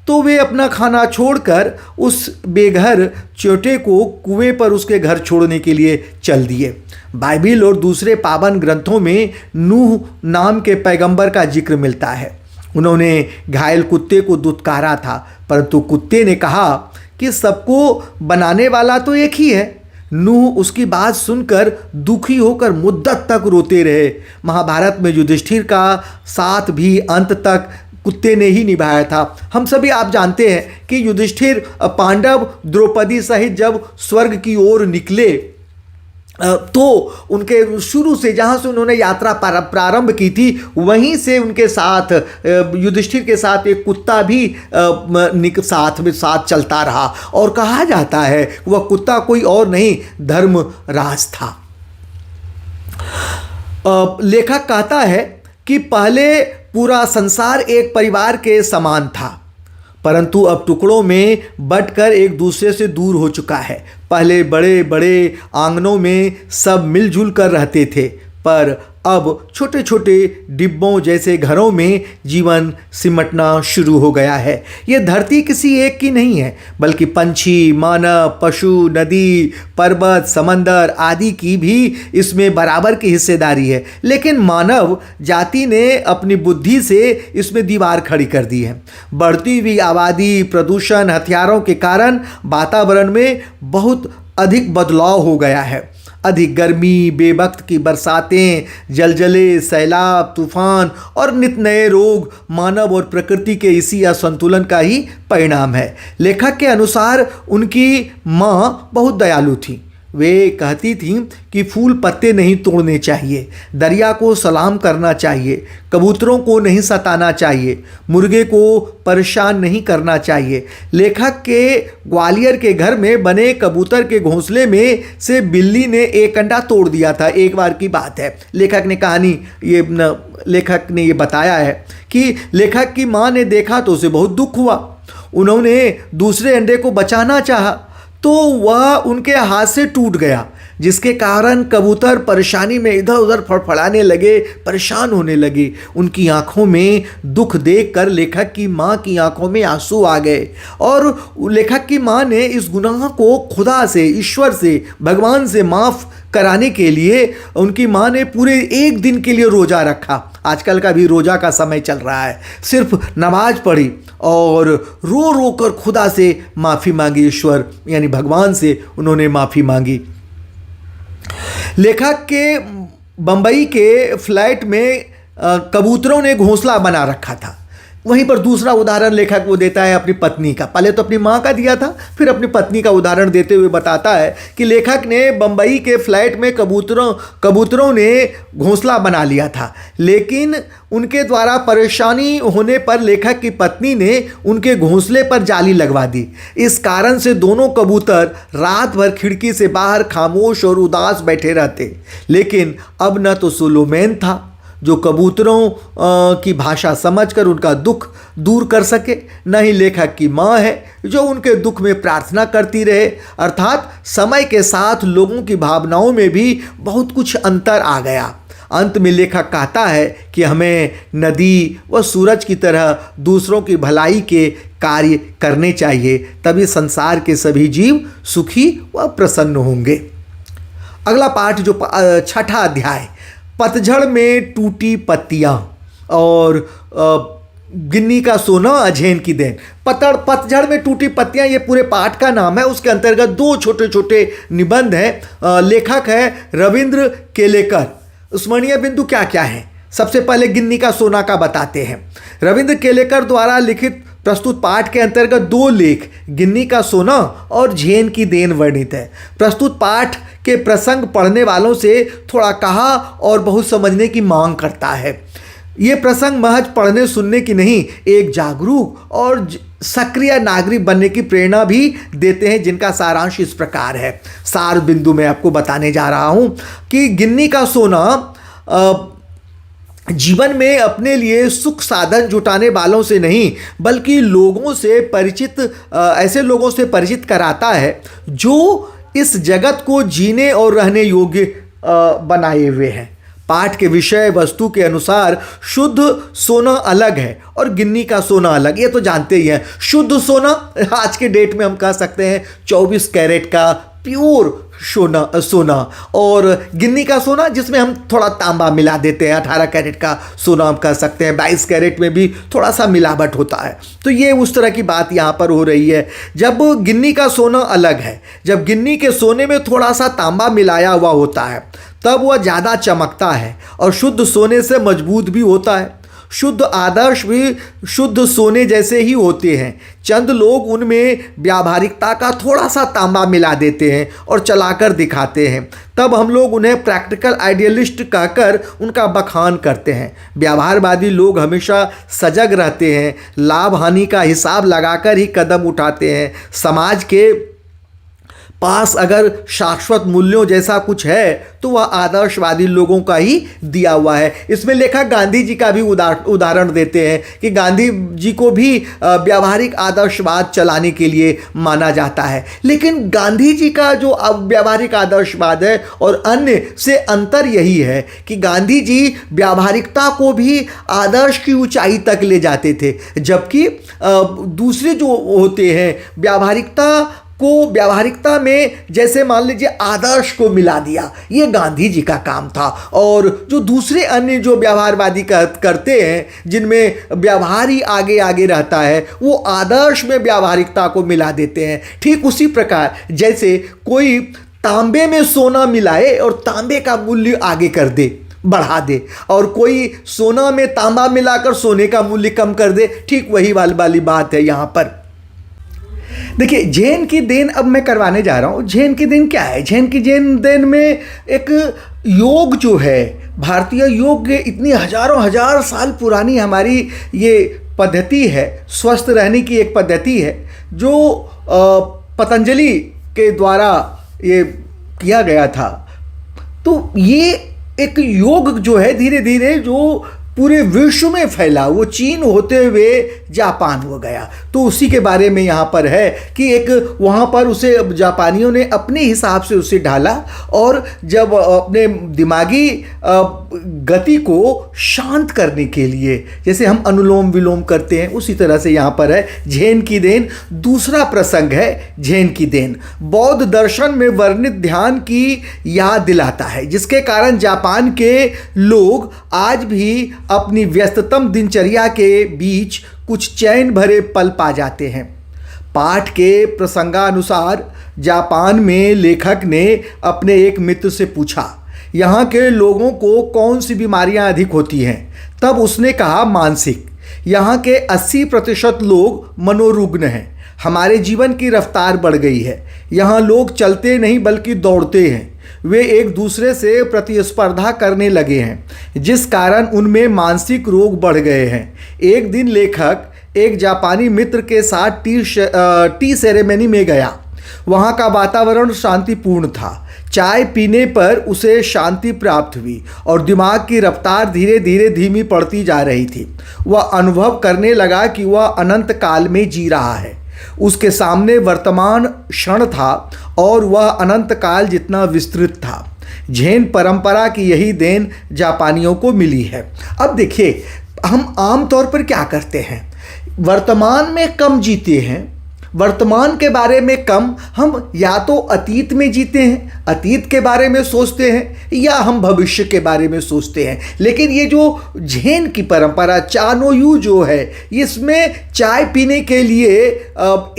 तो वे अपना खाना छोड़कर उस बेघर चोटे को कुएं पर उसके घर छोड़ने के लिए चल दिए। बाइबिल और दूसरे पावन ग्रंथों में नूह नाम के पैगंबर का जिक्र मिलता है। उन्होंने घायल कुत्ते को दुत्कारा था, परंतु कुत्ते ने कहा कि सबको बनाने वाला तो एक ही है। नूह उसकी बात सुनकर दुखी होकर मुद्दत तक रोते रहे। महाभारत में युधिष्ठिर का साथ भी अंत तक कुत्ते ने ही निभाया था। हम सभी आप जानते हैं कि युधिष्ठिर पांडव द्रौपदी सहित जब स्वर्ग की ओर निकले तो उनके शुरू से जहाँ से उन्होंने यात्रा प्रारंभ की थी, वहीं से उनके साथ युधिष्ठिर के साथ एक कुत्ता भी साथ चलता रहा और कहा जाता है वह कुत्ता कोई और नहीं, धर्मराज था। लेखक कहता है कि पहले पूरा संसार एक परिवार के समान था, परंतु अब टुकड़ों में बंटकर एक दूसरे से दूर हो चुका है। पहले बड़े बड़े आंगनों में सब मिलजुल कर रहते थे, पर अब छोटे छोटे डिब्बों जैसे घरों में जीवन सिमटना शुरू हो गया है। ये धरती किसी एक की नहीं है, बल्कि पंछी, मानव, पशु, नदी, पर्वत, समंदर आदि की भी इसमें बराबर की हिस्सेदारी है। लेकिन मानव जाति ने अपनी बुद्धि से इसमें दीवार खड़ी कर दी है। बढ़ती हुई आबादी, प्रदूषण, हथियारों के कारण वातावरण में बहुत अधिक बदलाव हो गया है। अधिक गर्मी, बेवक्त की बरसातें, जलजले, सैलाब, तूफान और नित नए रोग मानव और प्रकृति के इसी असंतुलन का ही परिणाम है। लेखक के अनुसार उनकी माँ बहुत दयालु थी। वे कहती थीं कि फूल पत्ते नहीं तोड़ने चाहिए, दरिया को सलाम करना चाहिए, कबूतरों को नहीं सताना चाहिए, मुर्गे को परेशान नहीं करना चाहिए। लेखक के ग्वालियर के घर में बने कबूतर के घोंसले में से बिल्ली ने एक अंडा तोड़ दिया था। एक बार की बात है। लेखक ने ये बताया है कि लेखक की माँ ने देखा तो उसे बहुत दुख हुआ। उन्होंने दूसरे अंडे को बचाना चाहा तो वह उनके हाथ से टूट गया, जिसके कारण कबूतर परेशानी में इधर उधर फड़फड़ाने लगे, परेशान होने लगे। उनकी आंखों में दुख देखकर लेखक की माँ की आंखों में आंसू आ गए और लेखक की माँ ने इस गुनाह को खुदा से, ईश्वर से, भगवान से माफ़ कराने के लिए उनकी माँ ने पूरे एक दिन के लिए रोज़ा रखा। आजकल का भी रोज़ा का समय चल रहा है। सिर्फ नमाज पढ़ी और रो रो कर खुदा से माफ़ी मांगी, ईश्वर यानी भगवान से उन्होंने माफ़ी मांगी। लेखक के बम्बई के फ्लैट में कबूतरों ने घोंसला बना रखा था। वहीं पर दूसरा उदाहरण लेखक वो देता है अपनी पत्नी का। पहले तो अपनी माँ का दिया था, फिर अपनी पत्नी का उदाहरण देते हुए बताता है कि लेखक ने बम्बई के फ्लैट में कबूतरों ने घोंसला बना लिया था, लेकिन उनके द्वारा परेशानी होने पर लेखक की पत्नी ने उनके घोंसले पर जाली लगवा दी। इस कारण से दोनों कबूतर रात भर खिड़की से बाहर खामोश और उदास बैठे रहते। लेकिन अब न तो सुलोमैन था जो कबूतरों की भाषा समझकर उनका दुख दूर कर सके, न ही लेखक की माँ है जो उनके दुख में प्रार्थना करती रहे। अर्थात समय के साथ लोगों की भावनाओं में भी बहुत कुछ अंतर आ गया। अंत में लेखक कहता है कि हमें नदी व सूरज की तरह दूसरों की भलाई के कार्य करने चाहिए, तभी संसार के सभी जीव सुखी व प्रसन्न होंगे। अगला पाठ जो 6ठा अध्याय, पतझड़ में टूटी पत्तियां और गिन्नी का सोना अझेन की देन। पतझड़ में टूटी पत्तियां ये पूरे पाठ का नाम है। उसके अंतर्गत दो छोटे छोटे निबंध हैं। लेखक है रविंद्र केलेकर। स्मरणीय बिंदु क्या क्या है? सबसे पहले गिन्नी का सोना का बताते हैं। रविंद्र केलेकर द्वारा लिखित प्रस्तुत पाठ के अंतर्गत दो लेख गिन्नी का सोना और झेन की देन वर्णित है। प्रस्तुत पाठ के प्रसंग पढ़ने वालों से थोड़ा कहा और बहुत समझने की मांग करता है। ये प्रसंग महज पढ़ने सुनने की नहीं, एक जागरूक और सक्रिय नागरिक बनने की प्रेरणा भी देते हैं, जिनका सारांश इस प्रकार है। सार बिंदु में आपको बताने जा रहा हूँ कि गिन्नी का सोना जीवन में अपने लिए सुख साधन जुटाने वालों से नहीं, बल्कि ऐसे लोगों से परिचित कराता है जो इस जगत को जीने और रहने योग्य बनाए हुए हैं। पाठ के विषय वस्तु के अनुसार शुद्ध सोना अलग है और गिन्नी का सोना अलग। ये तो जानते ही हैं। शुद्ध सोना आज के डेट में हम कह सकते हैं 24 कैरेट का प्योर सोना और गिन्नी का सोना जिसमें हम थोड़ा तांबा मिला देते हैं, 18 कैरेट का सोना हम कह सकते हैं, 22 कैरेट में भी थोड़ा सा मिलावट होता है। तो ये उस तरह की बात यहाँ पर हो रही है। जब गिन्नी का सोना अलग है, जब गिन्नी के सोने में थोड़ा सा तांबा मिलाया हुआ होता है, तब वह ज़्यादा चमकता है और शुद्ध सोने से मजबूत भी होता है। शुद्ध आदर्श भी शुद्ध सोने जैसे ही होते हैं। चंद लोग उनमें व्यावहारिकता का थोड़ा सा तांबा मिला देते हैं और चलाकर दिखाते हैं, तब हम लोग उन्हें प्रैक्टिकल आइडियलिस्ट कहकर उनका बखान करते हैं। व्यवहारवादी लोग हमेशा सजग रहते हैं, लाभ हानि का हिसाब लगाकर ही कदम उठाते हैं। समाज के पास अगर शाश्वत मूल्यों जैसा कुछ है तो वह आदर्शवादी लोगों का ही दिया हुआ है। इसमें लेखक गांधी जी का भी उदाहरण देते हैं कि गांधी जी को भी व्यावहारिक आदर्शवाद चलाने के लिए माना जाता है। लेकिन गांधी जी का जो व्यावहारिक आदर्शवाद है और अन्य से अंतर यही है कि गांधी जी व्यावहारिकता को भी आदर्श की ऊंचाई तक ले जाते थे, जबकि दूसरे जो होते हैं व्यावहारिकता में जैसे मान लीजिए आदर्श को मिला दिया, ये गांधी जी का काम था। और जो दूसरे अन्य जो व्यवहारवादी करते हैं जिनमें व्यवहार ही आगे आगे रहता है, वो आदर्श में व्यावहारिकता को मिला देते हैं। ठीक उसी प्रकार जैसे कोई तांबे में सोना मिलाए और तांबे का मूल्य आगे कर दे, बढ़ा दे, और कोई सोना में तांबा मिलाकर सोने का मूल्य कम कर दे, ठीक वही वाली बात है यहाँ पर। देखिए, जैन की देन अब मैं करवाने जा रहा हूँ। जैन की देन क्या है? जैन देन में एक योग जो है, भारतीय योग इतनी हजार साल पुरानी हमारी ये पद्धति है, स्वस्थ रहने की एक पद्धति है जो पतंजलि के द्वारा ये किया गया था। तो ये एक योग जो है धीरे धीरे जो पूरे विश्व में फैला, वो चीन होते हुए जापान हो गया। तो उसी के बारे में यहाँ पर है कि एक वहाँ पर उसे जापानियों ने अपने हिसाब से उसे ढाला, और जब अपने दिमागी गति को शांत करने के लिए, जैसे हम अनुलोम विलोम करते हैं, उसी तरह से यहाँ पर है झेन की देन। दूसरा प्रसंग है झेन की देन, बौद्ध दर्शन में वर्णित ध्यान की याद दिलाता है, जिसके कारण जापान के लोग आज भी अपनी व्यस्ततम दिनचर्या के बीच कुछ चैन भरे पल पा जाते हैं। पाठ के प्रसंगानुसार जापान में लेखक ने अपने एक मित्र से पूछा, यहाँ के लोगों को कौन सी बीमारियाँ अधिक होती हैं? तब उसने कहा, मानसिक। यहाँ के 80% लोग मनोरुग्ण हैं। हमारे जीवन की रफ्तार बढ़ गई है। यहाँ लोग चलते नहीं बल्कि दौड़ते हैं। वे एक दूसरे से प्रतिस्पर्धा करने लगे हैं, जिस कारण उनमें मानसिक रोग बढ़ गए हैं। एक दिन लेखक एक जापानी मित्र के साथ टी सेरेमनी में गया। वहाँ का वातावरण शांतिपूर्ण था। चाय पीने पर उसे शांति प्राप्त हुई और दिमाग की रफ्तार धीरे धीरे धीमी पड़ती जा रही थी। वह अनुभव करने लगा कि वह अनंत काल में जी रहा है। उसके सामने वर्तमान क्षण था और वह अनंत काल जितना विस्तृत था। जैन परंपरा की यही देन जापानियों को मिली है। अब देखिए, हम आम तौर पर क्या करते हैं, वर्तमान में कम जीते हैं, वर्तमान के बारे में कम, हम या तो अतीत में जीते हैं, अतीत के बारे में सोचते हैं, या हम भविष्य के बारे में सोचते हैं। लेकिन ये जो झेन की परंपरा चानोयू जो है, इसमें चाय पीने के लिए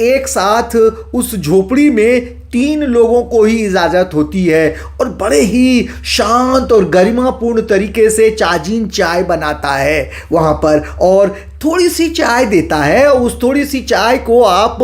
एक साथ उस झोपड़ी में 3 लोगों को ही इजाज़त होती है, और बड़े ही शांत और गरिमापूर्ण तरीके से चाजीन चाय बनाता है वहाँ पर, और थोड़ी सी चाय देता है। उस थोड़ी सी चाय को आप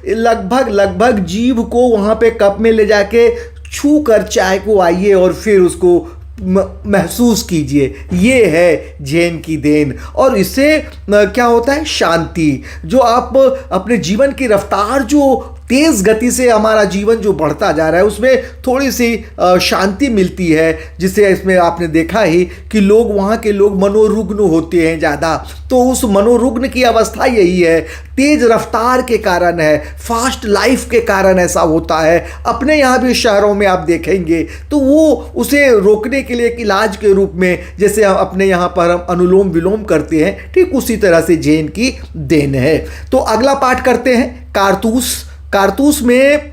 लगभग जीभ को वहाँ पे कप में ले जाके छू कर चाय को आइए और फिर उसको महसूस कीजिए। ये है जैन की देन। और इससे क्या होता है, शांति। जो आप अपने जीवन की रफ्तार, जो तेज़ गति से हमारा जीवन जो बढ़ता जा रहा है, उसमें थोड़ी सी शांति मिलती है, जिससे इसमें आपने देखा ही कि लोग, वहाँ के लोग मनोरुग्ण होते हैं ज़्यादा। तो उस मनोरुग्ण की अवस्था यही है, तेज़ रफ्तार के कारण है, फास्ट लाइफ के कारण ऐसा होता है। अपने यहाँ भी शहरों में आप देखेंगे तो वो उसे रोकने के लिए एक इलाज के रूप में, जैसे हम अपने यहाँ पर हम अनुलोम विलोम करते हैं, ठीक उसी तरह से जैन की देन है। तो अगला पाठ करते हैं, कारतूस। कारतूस में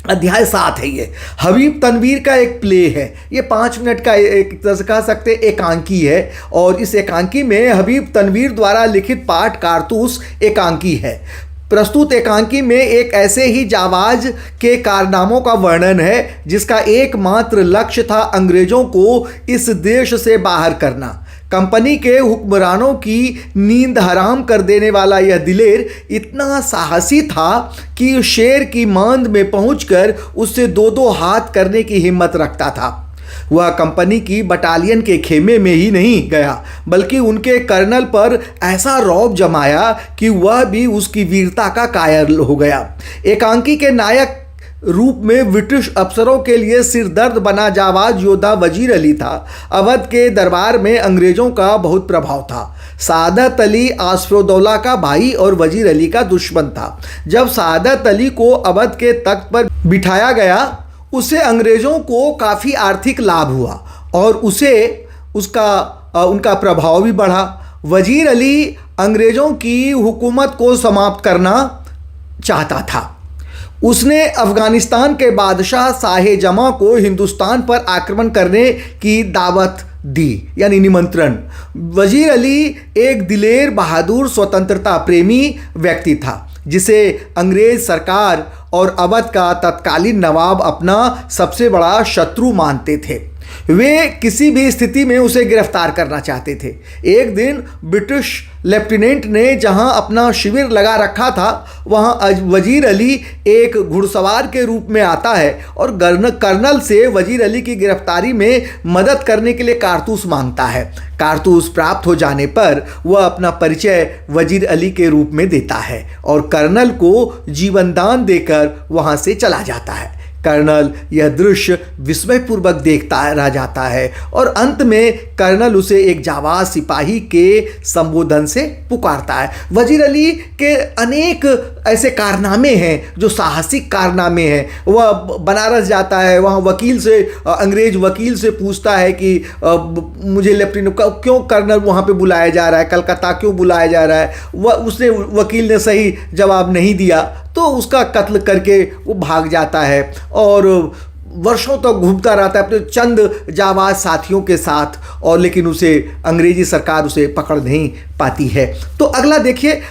अध्याय 7 है। ये हबीब तनवीर का एक प्ले है। ये 5 मिनट का एक तरह से कह सकते एकांकी है, और इस एकांकी में हबीब तनवीर द्वारा लिखित पाठ कारतूस एकांकी है। प्रस्तुत एकांकी में एक ऐसे ही जाबाज के कारनामों का वर्णन है जिसका एकमात्र लक्ष्य था अंग्रेजों को इस देश से बाहर करना। कंपनी के हुक्मरानों की नींद हराम कर देने वाला यह दिलेर इतना साहसी था कि शेर की मांद में पहुंचकर उससे 2-2 हाथ करने की हिम्मत रखता था। वह कंपनी की बटालियन के खेमे में ही नहीं गया, बल्कि उनके कर्नल पर ऐसा रौब जमाया कि वह भी उसकी वीरता का कायल हो गया। एकांकी के नायक रूप में ब्रिटिश अफसरों के लिए सिरदर्द बना जाबाज योद्धा वजीर अली था। अवध के दरबार में अंग्रेजों का बहुत प्रभाव था। सादत अली आसफउद्दौला का भाई और वजीर अली का दुश्मन था। जब सादत अली को अवध के तख्त पर बिठाया गया, उससे अंग्रेज़ों को काफ़ी आर्थिक लाभ हुआ और उनका प्रभाव भी बढ़ा। वजीर अली अंग्रेज़ों की हुकूमत को समाप्त करना चाहता था। उसने अफ़गानिस्तान के बादशाह शाह जमा को हिंदुस्तान पर आक्रमण करने की दावत दी, यानी निमंत्रण। वजीर अली एक दिलेर बहादुर स्वतंत्रता प्रेमी व्यक्ति था, जिसे अंग्रेज सरकार और अवध का तत्कालीन नवाब अपना सबसे बड़ा शत्रु मानते थे। वे किसी भी स्थिति में उसे गिरफ्तार करना चाहते थे। एक दिन ब्रिटिश लेफ्टिनेंट ने जहां अपना शिविर लगा रखा था, वहां वजीर अली एक घुड़सवार के रूप में आता है और कर्नल से वजीर अली की गिरफ्तारी में मदद करने के लिए कारतूस मांगता है। कारतूस प्राप्त हो जाने पर वह अपना परिचय वजीर अली के रूप में देता है और कर्नल को जीवनदान देकर वहां से चला जाता है। कर्नल यह दृश्य विस्मयपूर्वक देखता रह जाता है और अंत में कर्नल उसे एक जाबाज सिपाही के संबोधन से पुकारता है। वजीर अली के अनेक ऐसे कारनामे हैं जो साहसिक कारनामे हैं। वह बनारस जाता है, वहाँ वकील से, अंग्रेज वकील से पूछता है कि मुझे लेफ्टिनेंट क्यों कर्नल वहाँ पे बुलाया जा रहा है, कलकत्ता क्यों बुलाया जा रहा है। उसने वकील ने सही जवाब नहीं दिया तो उसका कत्ल करके वो भाग जाता है और वर्षों तक घूमता रहता है अपने चंद जाबाज साथियों के साथ, और लेकिन उसे अंग्रेजी सरकार उसे पकड़ नहीं पाती है। तो अगला देखिए,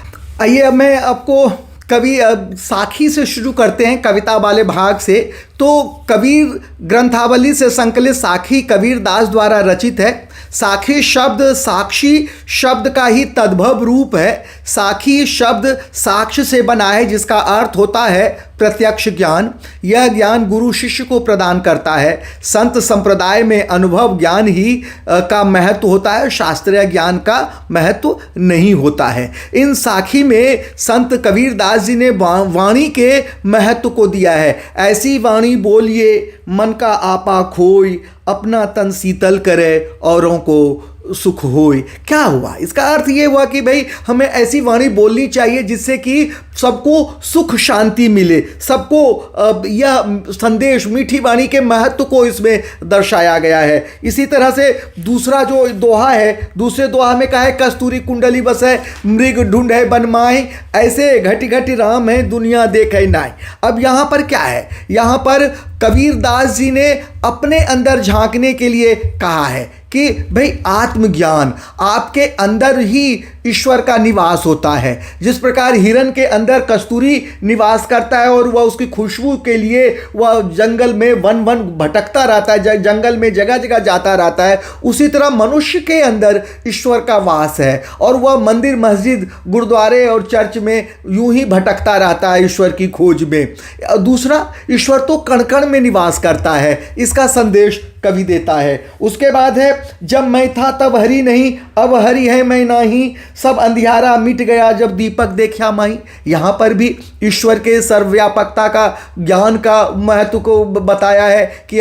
आइए अब मैं आपको कवि साखी से शुरू करते हैं, कविता वाले भाग से। तो कबीर ग्रंथावली से संकलित साखी कबीर दास द्वारा रचित है। साखी शब्द साक्षी शब्द का ही तद्भव रूप है। साखी शब्द साक्ष्य से बना है, जिसका अर्थ होता है प्रत्यक्ष ज्ञान। यह ज्ञान गुरु शिष्य को प्रदान करता है। संत संप्रदाय में अनुभव ज्ञान ही का महत्व होता है, शास्त्रीय ज्ञान का महत्व नहीं होता है। इन साखी में संत कबीर दास जी ने वाणी के महत्व को दिया है। ऐसी वाणी बोलिए मन का आपा खोई, अपना तन शीतल करे औरों को सुख होय। क्या हुआ? इसका अर्थ ये हुआ कि भाई हमें ऐसी वाणी बोलनी चाहिए जिससे कि सबको सुख शांति मिले, सबको यह संदेश, मीठी वाणी के महत्व को इसमें दर्शाया गया है। इसी तरह से दूसरा जो दोहा है, दूसरे दोहा में कहा है कस्तूरी कुंडली बसे मृग ढूंढे बनमाई, ऐसे घटी घटी राम है दुनिया देखे नाई। अब यहाँ पर क्या है? यहाँ पर कबीर दास जी ने अपने अंदर झांकने के लिए कहा है कि भाई आत्मज्ञान, आपके अंदर ही ईश्वर का निवास होता है। जिस प्रकार हिरन के अंदर कस्तूरी निवास करता है और वह उसकी खुशबू के लिए वह जंगल में वन भटकता रहता है, जंगल में जगह जगह जाता रहता है, उसी तरह मनुष्य के अंदर ईश्वर का वास है और वह मंदिर मस्जिद गुरुद्वारे और चर्च में यूं ही भटकता रहता है ईश्वर की खोज में। दूसरा, ईश्वर तो कण कण में निवास करता है, इसका संदेश कवि देता है। उसके बाद है जब मैं था तब हरि नहीं, अब हरि है मैं नहीं, सब अंधियारा मिट गया जब दीपक देखा माही। यहाँ पर भी ईश्वर के सर्वव्यापकता का ज्ञान का महत्व को बताया है कि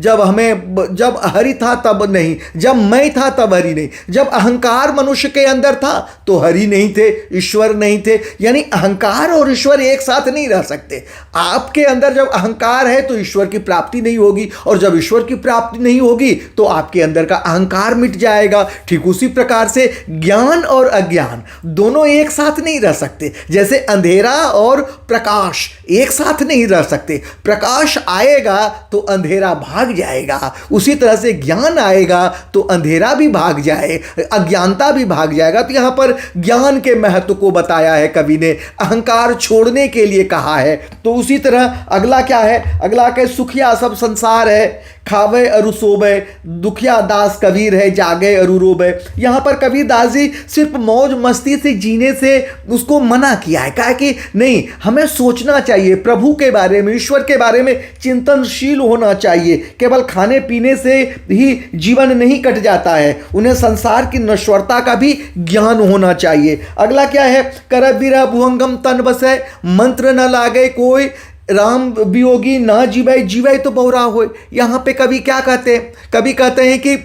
जब हरि था तब नहीं, जब मैं था तब हरि नहीं। जब अहंकार मनुष्य के अंदर था तो हरि नहीं थे, ईश्वर नहीं थे। यानी अहंकार और ईश्वर एक साथ नहीं रह सकते। आपके अंदर जब अहंकार है तो ईश्वर की प्राप्ति नहीं होगी, और जब ईश्वर की प्राप्ति नहीं होगी तो आपके अंदर का अहंकार मिट जाएगा। ठीक उसी प्रकार से ज्ञान और अज्ञान दोनों एक साथ नहीं रह सकते। जैसे अंधेरा और प्रकाश एक साथ नहीं रह सकते। प्रकाश आएगा तो अंधेरा भाग जाएगा, उसी तरह से ज्ञान आएगा तो अंधेरा भी भाग जाए, अज्ञानता भी भाग जाएगा। तो यहाँ पर ज्ञान के महत्व को बताया है कवि ने, अहंकार छोड़ने के लिए कहा है। तो उसी तरह अगला क्या है? अगला के सुखिया सब संसार है, खावे अरु सोबे, दुखिया दास कबीर है, जागे अरु रोबे। यहाँ पर कबीर दास जी सिर्फ मौज मस्ती से जीने से उसको मना किया है। कहा कि नहीं, हमें सोचना चाहिए प्रभु के बारे में, ईश्वर के बारे में चिंतनशील होना चाहिए। केवल खाने पीने से ही जीवन नहीं कट जाता है, उन्हें संसार की नश्वरता का भी ज्ञान होना चाहिए। अगला क्या है? कर बिरह भुअंगम तन बसे, मंत्र न लागे कोई, राम वियोगी ना जीवै जीवै तो बहुरा होय। यहाँ पे कवि क्या कहते हैं? कवि कहते हैं कि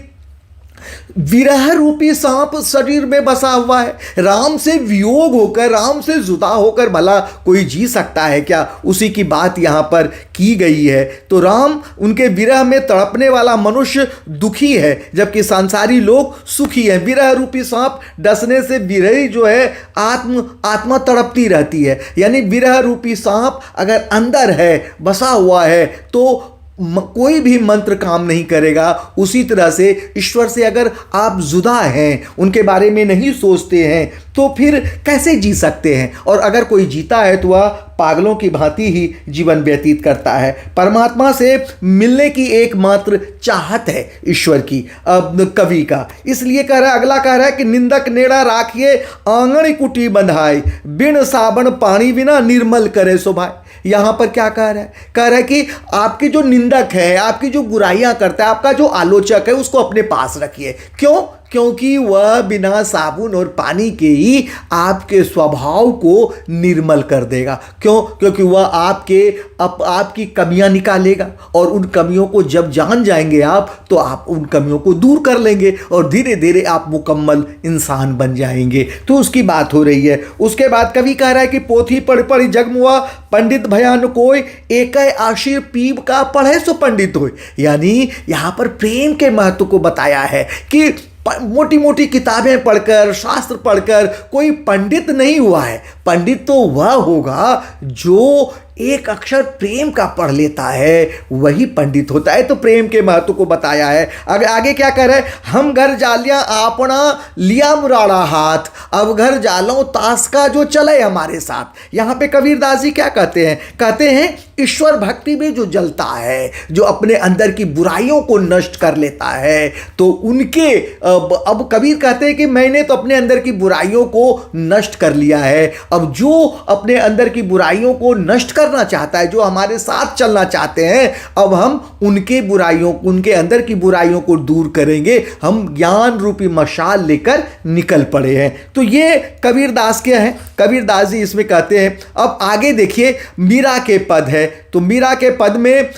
विरह रूपी सांप शरीर में बसा हुआ है। राम से वियोग होकर, राम से जुदा होकर भला कोई जी सकता है क्या? उसी की बात यहाँ पर की गई है। तो राम उनके विरह में तड़पने वाला मनुष्य दुखी है, जबकि संसारी लोग सुखी हैं। विरह रूपी सांप डसने से विरही जो है आत्मा तड़पती रहती है। यानी विरह रूपी सांप अगर अंदर है, बसा हुआ है, तो कोई भी मंत्र काम नहीं करेगा। उसी तरह से ईश्वर से अगर आप जुदा हैं, उनके बारे में नहीं सोचते हैं, तो फिर कैसे जी सकते हैं? और अगर कोई जीता है तो वह पागलों की भांति ही जीवन व्यतीत करता है। परमात्मा से मिलने की एकमात्र चाहत है ईश्वर की, कवि का। इसलिए कह रहा है, अगला कह रहा है कि निंदक नेड़ा राखिए आंगन कुटी बंधाए, बिन साबन पानी बिना निर्मल करे शोभाए। यहाँ पर क्या कह रहा है? कह रहा है कि आपके जो निंदक है, आपकी जो बुराइयां करता है, आपका जो आलोचक है, उसको अपने पास रखिए। क्यों? क्योंकि वह बिना साबुन और पानी के ही आपके स्वभाव को निर्मल कर देगा। क्यों? क्योंकि वह आपकी कमियां निकालेगा, और उन कमियों को जब जान जाएंगे आप, तो आप उन कमियों को दूर कर लेंगे और धीरे धीरे आप मुकम्मल इंसान बन जाएंगे। तो उसकी बात हो रही है। उसके बाद कवि कह रहा है कि पोथी पढ़ पढ़ जग मुआ, पंडित भयान कोई, एक आशीर पीब का पढ़े सो पंडित हो। यानी यहाँ पर प्रेम के महत्व को बताया है कि मोटी मोटी किताबें पढ़कर, शास्त्र पढ़कर कोई पंडित नहीं हुआ है। पंडित तो वह होगा जो एक अक्षर प्रेम का पढ़ लेता है, वही पंडित होता है। तो प्रेम के महत्व को बताया है। आगे क्या कह रहे हैं? हम घर जालिया आपना लिया मुराड़ा हाथ, अब घर जालो ताश का जो चले हमारे साथ। यहाँ पे कबीरदास जी क्या कहते हैं? कहते हैं ईश्वर भक्ति में जो जलता है, जो अपने अंदर की बुराइयों को नष्ट कर लेता है, तो उनके अब कबीर कहते हैं कि मैंने तो अपने अंदर की बुराइयों को नष्ट कर लिया है। अब जो अपने अंदर की बुराइयों को नष्ट करना चाहता है, जो हमारे साथ चलना चाहते हैं, अब हम उनके अंदर की बुराइयों को दूर करेंगे। हम ज्ञान रूपी मशाल लेकर निकल पड़े हैं। तो ये कबीरदास के हैं। कबीरदास जी इसमें कहते हैं। अब आगे देखिए, मीरा के पद है। तो मीरा के पद में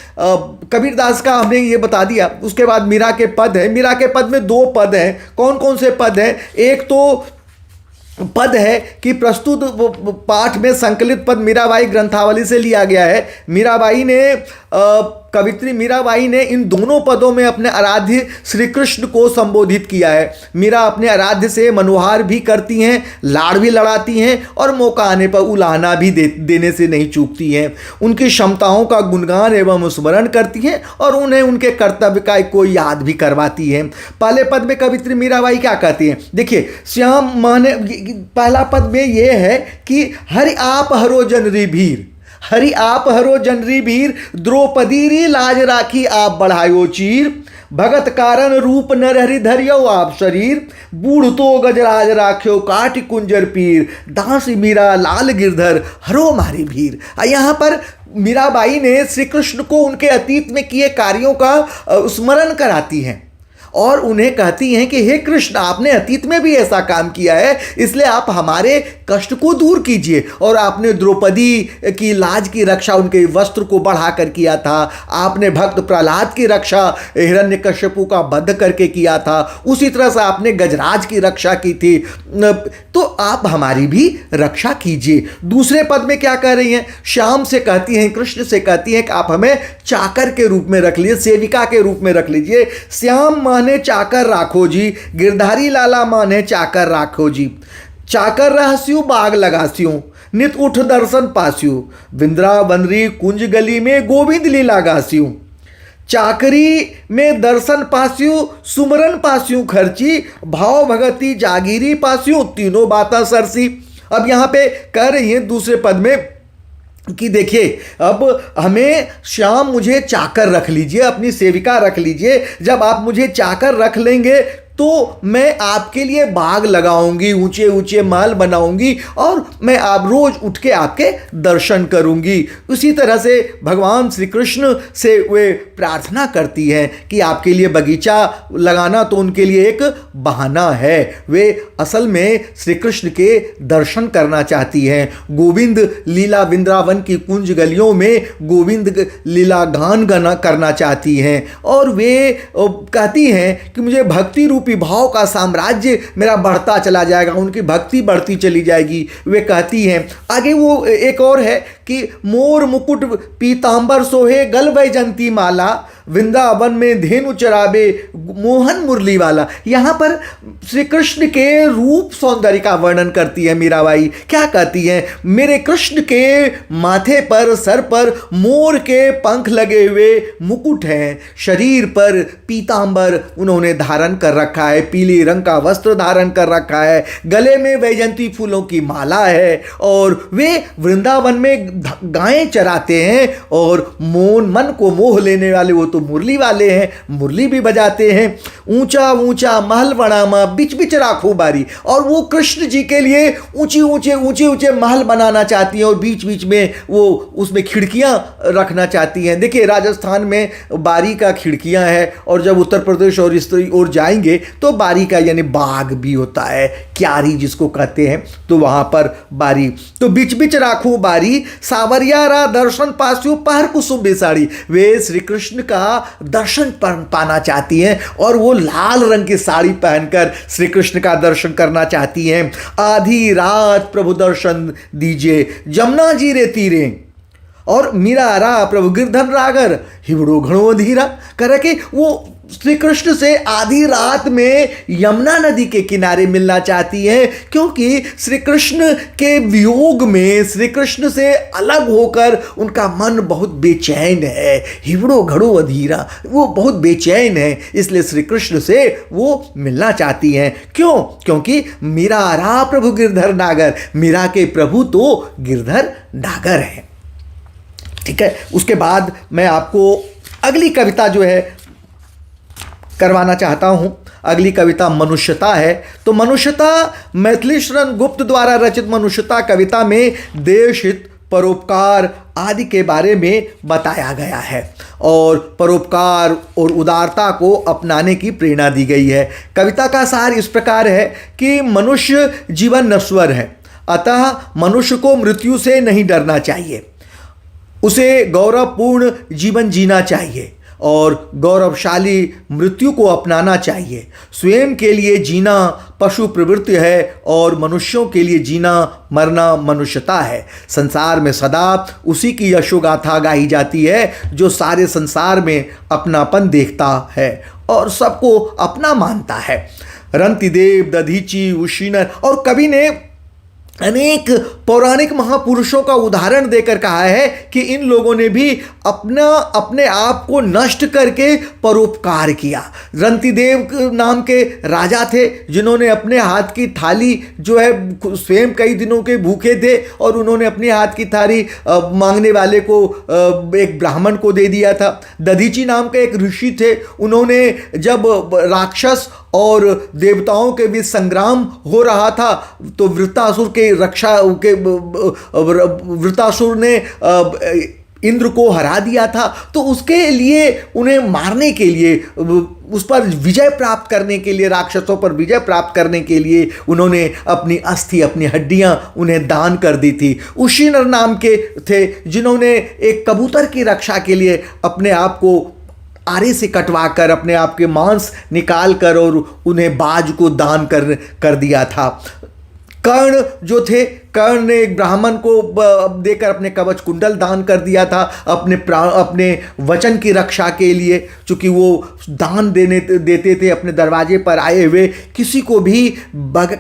कबीरदास का हमने ये बता दिया। उसके बाद मीरा के पद है। मीरा के पद में दो पद हैं। कौन कौन से पद हैं? एक तो पद है कि प्रस्तुत पाठ में संकलित पद मीराबाई ग्रंथावली से लिया गया है। कवित्री मीराबाई ने इन दोनों पदों में अपने आराध्य श्री कृष्ण को संबोधित किया है। मीरा अपने आराध्य से मनोहार भी करती हैं, लाड़ भी लड़ाती हैं, और मौका आने पर उलाहना भी देने से नहीं चूकती हैं। उनकी क्षमताओं का गुणगान एवं स्मरण करती हैं, और उन्हें उनके कर्तव्य का को याद भी करवाती हैं। पहले पद में कवित्री मीराबाई क्या कहती हैं? देखिए, श्याम माने पहला पद में ये है कि हरि आप हरो जनरी भीर, हरि आप हरो जनरी भीर, द्रौपदी री लाज राखी आप बढ़ायो चीर, भगत कारण रूप नर हरि धरियो आप शरीर, बूढ़ तो गजराज राख्यो काट कुंजर पीर, दासी मीरा लाल गिरधर हरो मारी भीर। यहाँ पर मीराबाई ने श्री कृष्ण को उनके अतीत में किए कार्यों का स्मरण कराती हैं, और उन्हें कहती हैं कि हे कृष्ण, आपने अतीत में भी ऐसा काम किया है, इसलिए आप हमारे कष्ट को दूर कीजिए। और आपने द्रौपदी की लाज की रक्षा, उनके वस्त्र को बढ़ाकर किया था। आपने भक्त प्रहलाद की रक्षा हिरण्यकश्यपु का वध करके किया था। उसी तरह से आपने गजराज की रक्षा की थी, तो आप हमारी भी रक्षा कीजिए। दूसरे पद में क्या कह रही हैं? श्याम से कहती हैं, कृष्ण से कहती हैं कि आप हमें चाकर के रूप में रख लीजिए, सेविका के रूप में रख लीजिए। श्याम माने चाकर राखो जी, गिरधारी लाला माने चाकर राखो जी, चाकर रहस्यु बाग लगास्यु, नित उठ दर्शन पास्यु, वृंदावनरी कुंज गली में गोविंद लीला गास्यु, चाकरी में दर्शन पास्यु, सुमरन पास्यु खर्ची, भाव भगति जागीरी पास्यु, तीनों बाता सरसी। अब यहाँ पे कह रही हैं दूसरे पद में कि देखिए, अब हमें श्याम मुझे चाकर रख लीजिए, अपनी सेविका रख लीजिए। जब आप मुझे चाकर रख लेंगे तो मैं आपके लिए बाग लगाऊंगी, ऊंचे ऊंचे महल बनाऊंगी और मैं आप रोज उठ के आपके दर्शन करूंगी। उसी तरह से भगवान श्री कृष्ण से वे प्रार्थना करती हैं कि आपके लिए बगीचा लगाना तो उनके लिए एक बहाना है, वे असल में श्री कृष्ण के दर्शन करना चाहती हैं। गोविंद लीला वृंदावन की कुंज गलियों में गोविंद लीला गान करना चाहती हैं और वे कहती हैं कि मुझे भक्ति रूपी भाव का साम्राज्य मेरा बढ़ता चला जाएगा, उनकी भक्ति बढ़ती चली जाएगी। वे कहती हैं आगे, वो एक और है कि मोर मुकुट पीतांबर सोहे गल वैजंती माला, वृंदावन में धेनु चराबे मोहन मुरली वाला। यहाँ पर श्री कृष्ण के रूप सौंदर्य का वर्णन करती है मीराबाई। क्या कहती हैं, मेरे कृष्ण के माथे पर, सर पर मोर के पंख लगे हुए मुकुट हैं, शरीर पर पीतांबर उन्होंने धारण कर रखा है, पीले रंग का वस्त्र धारण कर रखा है, गले में वैजंती फूलों की माला है और वे वृंदावन में गायें चराते हैं और मन को मोह लेने वाले वो तो मुरली वाले हैं, मुरली भी बजाते हैं। ऊंचा ऊंचा महल बनामा बीच बीच राखो बारी, और वो कृष्ण जी के लिए ऊंचे ऊंचे महल बनाना चाहती हैं और बीच बीच में वो उसमें खिड़कियां रखना चाहती हैं। देखिए राजस्थान में बारी का खिड़कियां हैं और जब उत्तर प्रदेश और इस ओर जाएंगे तो बारी का यानी बाग भी होता है, क्यारी जिसको कहते हैं, तो वहां पर बारी। तो बीच बीच राखो बारी, सावरियारा दर्शन पास्यु पहर कुसुम बेसाड़ी, वे श्री कृष्ण का दर्शन पाना चाहती हैं और वो लाल रंग की साड़ी पहनकर श्री कृष्ण का दर्शन करना चाहती हैं। आधी रात प्रभु दर्शन दीजिए जमुना जी रे तीरे, और मीरा रा प्रभु गिरधर रागर हिवड़ो घणो धीरा, कर के वो श्री कृष्ण से आधी रात में यमुना नदी के किनारे मिलना चाहती है, क्योंकि श्री कृष्ण के वियोग में, श्री कृष्ण से अलग होकर उनका मन बहुत बेचैन है। हिवड़ो घड़ो अधीरा, वो बहुत बेचैन है, इसलिए श्री कृष्ण से वो मिलना चाहती हैं। क्यों? क्योंकि मीरा रा प्रभु गिरधर नागर, मीरा के प्रभु तो गिरधर नागर हैं। ठीक है, उसके बाद मैं आपको अगली कविता जो है करवाना चाहता हूं। अगली कविता मनुष्यता है। तो मनुष्यता मैथिली शरण गुप्त द्वारा रचित मनुष्यता कविता में देश हित, परोपकार आदि के बारे में बताया गया है और परोपकार और उदारता को अपनाने की प्रेरणा दी गई है। कविता का सार इस प्रकार है कि मनुष्य जीवन नश्वर है, अतः मनुष्य को मृत्यु से नहीं डरना चाहिए, उसे गौरवपूर्ण जीवन जीना चाहिए और गौरवशाली मृत्यु को अपनाना चाहिए। स्वयं के लिए जीना पशु प्रवृत्ति है और मनुष्यों के लिए जीना मरना मनुष्यता है। संसार में सदा उसी की यशोगाथा गाई जाती है जो सारे संसार में अपनापन देखता है और सबको अपना मानता है। रंतिदेव, दधीची, उशीनर और कवि ने अनेक पौराणिक महापुरुषों का उदाहरण देकर कहा है कि इन लोगों ने भी अपने आप को नष्ट करके परोपकार किया। रंतिदेव नाम के राजा थे जिन्होंने अपने हाथ की थाली जो है, स्वयं कई दिनों के भूखे थे और उन्होंने अपने हाथ की थाली मांगने वाले को एक ब्राह्मण को दे दिया था। दधीची नाम के एक ऋषि थे, उन्होंने जब राक्षस और देवताओं के बीच संग्राम हो रहा था तो वृत्रासुर के रक्षा के वृत्रासुर ने इंद्र को हरा दिया था, तो उसके लिए उन्हें मारने के लिए, उस पर विजय प्राप्त करने के लिए, राक्षसों पर विजय प्राप्त करने के लिए उन्होंने अपनी अस्थि, अपनी हड्डियां उन्हें दान कर दी थी। उशीनर नाम के थे जिन्होंने एक कबूतर की रक्षा के लिए अपने आप को आरे से कटवाकर अपने आप के मांस निकाल कर और उन्हें बाज को दान कर दिया था। कर्ण जो थे, कर्ण ने एक ब्राह्मण को देकर अपने कवच कुंडल दान कर दिया था अपने वचन की रक्षा के लिए, चूँकि वो दान देते थे, अपने दरवाजे पर आए हुए किसी को भी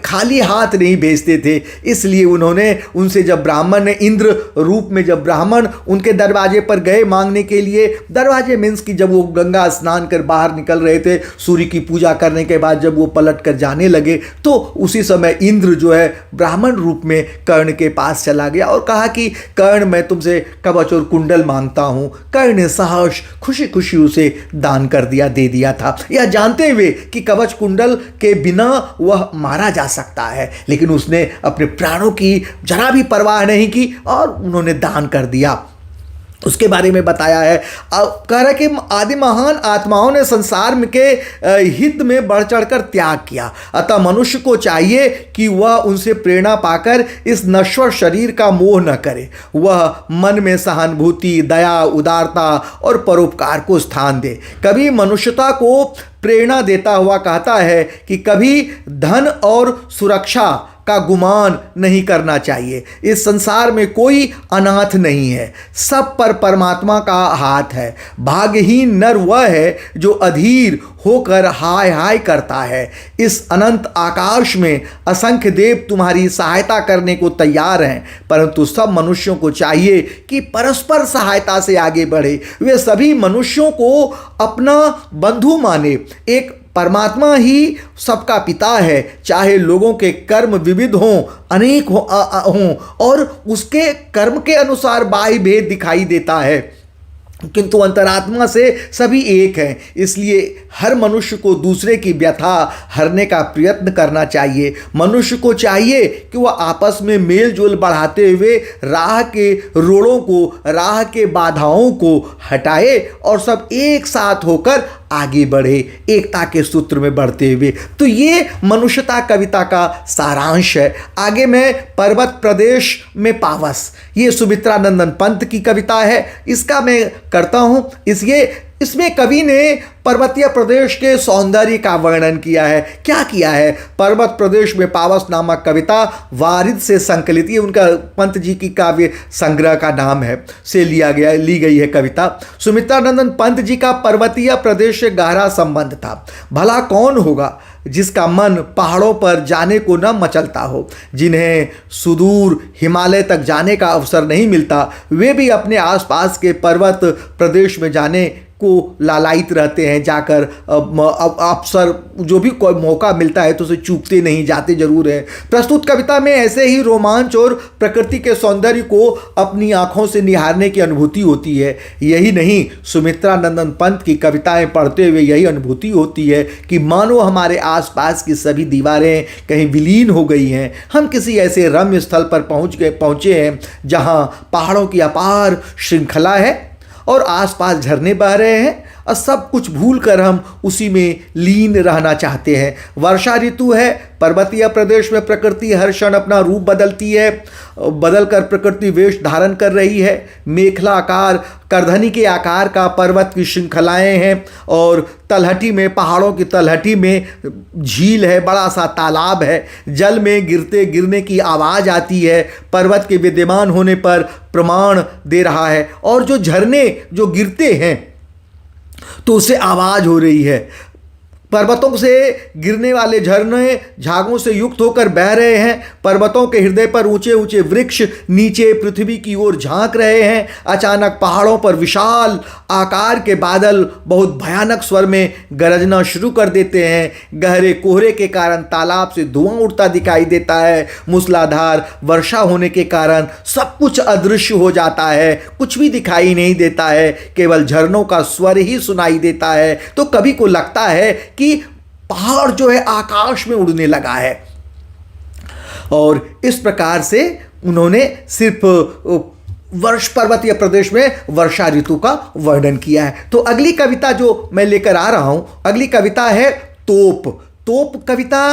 खाली हाथ नहीं भेजते थे। इसलिए उन्होंने उनसे, जब ब्राह्मण ने इंद्र रूप में जब ब्राह्मण उनके दरवाजे पर गए मांगने के लिए, दरवाजे मीन्स की जब वो गंगा स्नान कर बाहर निकल रहे थे, सूर्य की पूजा करने के बाद जब वो पलट कर जाने लगे, तो उसी समय इंद्र जो है ब्राह्मण रूप में कर्ण के पास चला गया और कहा कि कर्ण, मैं तुमसे कवच और कुंडल मांगता हूँ। कर्ण ने सहर्ष खुशी खुशी उसे दान कर दिया, दे दिया था, यह जानते हुए कि कवच कुंडल के बिना वह मारा जा सकता है, लेकिन उसने अपने प्राणों की जरा भी परवाह नहीं की और उन्होंने दान कर दिया। उसके बारे में बताया है, कह रहा है कि आदि महान आत्माओं ने संसार में के हित में बढ़ चढ़कर त्याग किया, अतः मनुष्य को चाहिए कि वह उनसे प्रेरणा पाकर इस नश्वर शरीर का मोह न करे। वह मन में सहानुभूति, दया, उदारता और परोपकार को स्थान दे। कभी मनुष्यता को प्रेरणा देता हुआ कहता है कि कभी धन और सुरक्षा का गुमान नहीं करना चाहिए। इस संसार में कोई अनाथ नहीं है, सब पर परमात्मा का हाथ है। भाग्यहीन नर वह है जो अधीर होकर हाय हाय करता है। इस अनंत आकाश में असंख्य देव तुम्हारी सहायता करने को तैयार हैं, परंतु सब मनुष्यों को चाहिए कि परस्पर सहायता से आगे बढ़े। वे सभी मनुष्यों को अपना बंधु माने। एक परमात्मा ही सबका पिता है, चाहे लोगों के कर्म विविध हों, अनेक हों और उसके कर्म के अनुसार बाह्य भेद दिखाई देता है, किंतु अंतरात्मा से सभी एक हैं। इसलिए हर मनुष्य को दूसरे की व्यथा हरने का प्रयत्न करना चाहिए। मनुष्य को चाहिए कि वह आपस में मेल जोल बढ़ाते हुए राह के रोड़ों को, राह के बाधाओं को हटाए और सब एक साथ होकर आगे बढ़े, एकता के सूत्र में बढ़ते हुए। तो ये मनुष्यता कविता का सारांश है। आगे मैं पर्वत प्रदेश में पावस, ये सुमित्रा नंदन पंत की कविता है, इसका मैं करता हूँ। इसमें कवि ने पर्वतीय प्रदेश के सौंदर्य का वर्णन किया है। क्या किया है? पर्वत प्रदेश में पावस नामक कविता वारिद से संकलित, ये उनका पंत जी की काव्य संग्रह का नाम है, से ली गई है कविता। सुमित्रा नंदन पंत जी का पर्वतीय प्रदेश से गहरा संबंध था। भला कौन होगा जिसका मन पहाड़ों पर जाने को न मचलता हो। जिन्हें सुदूर हिमालय तक जाने का अवसर नहीं मिलता, वे भी अपने आसपास के पर्वत प्रदेश में जाने को लालायित रहते हैं। जाकर अवसर जो भी कोई मौका मिलता है तो उसे चूकते नहीं, जाते जरूर हैं। प्रस्तुत कविता में ऐसे ही रोमांच और प्रकृति के सौंदर्य को अपनी आंखों से निहारने की अनुभूति होती है। यही नहीं, सुमित्रा नंदन पंत की कविताएं पढ़ते हुए यही अनुभूति होती है कि मानो हमारे आसपास की सभी दीवारें कहीं विलीन हो गई हैं। हम किसी ऐसे रम्य स्थल पर पहुंचे हैं जहां पहाड़ों की अपार श्रृंखला है और आसपास झरने बह रहे हैं और सब कुछ भूलकर हम उसी में लीन रहना चाहते हैं। वर्षा ऋतु है। पर्वतीय प्रदेश में प्रकृति हर क्षण अपना रूप बदलती है, बदलकर प्रकृति वेश धारण कर रही है। मेखला आकार, करधनी के आकार का पर्वत की श्रृंखलाएं हैं और तलहटी में, पहाड़ों की तलहटी में झील है, बड़ा सा तालाब है। जल में गिरने की आवाज़ आती है, पर्वत के विद्यमान होने पर प्रमाण दे रहा है। और जो झरने जो गिरते हैं तो उससे आवाज़ हो रही है। पर्वतों से गिरने वाले झरने झागों से युक्त होकर बह रहे हैं। पर्वतों के हृदय पर ऊंचे ऊंचे वृक्ष नीचे पृथ्वी की ओर झांक रहे हैं। अचानक पहाड़ों पर विशाल आकार के बादल बहुत भयानक स्वर में गरजना शुरू कर देते हैं। गहरे कोहरे के कारण तालाब से धुआं उड़ता दिखाई देता है। मूसलाधार वर्षा होने के कारण सब कुछ अदृश्य हो जाता है, कुछ भी दिखाई नहीं देता है, केवल झरनों का स्वर ही सुनाई देता है। तो कवि को लगता है कि पहाड़ जो है आकाश में उड़ने लगा है। और इस प्रकार से उन्होंने सिर्फ पर्वतीय प्रदेश में वर्षा ऋतु का वर्णन किया है। तो अगली कविता जो मैं लेकर आ रहा हूं, अगली कविता है तोप। तोप कविता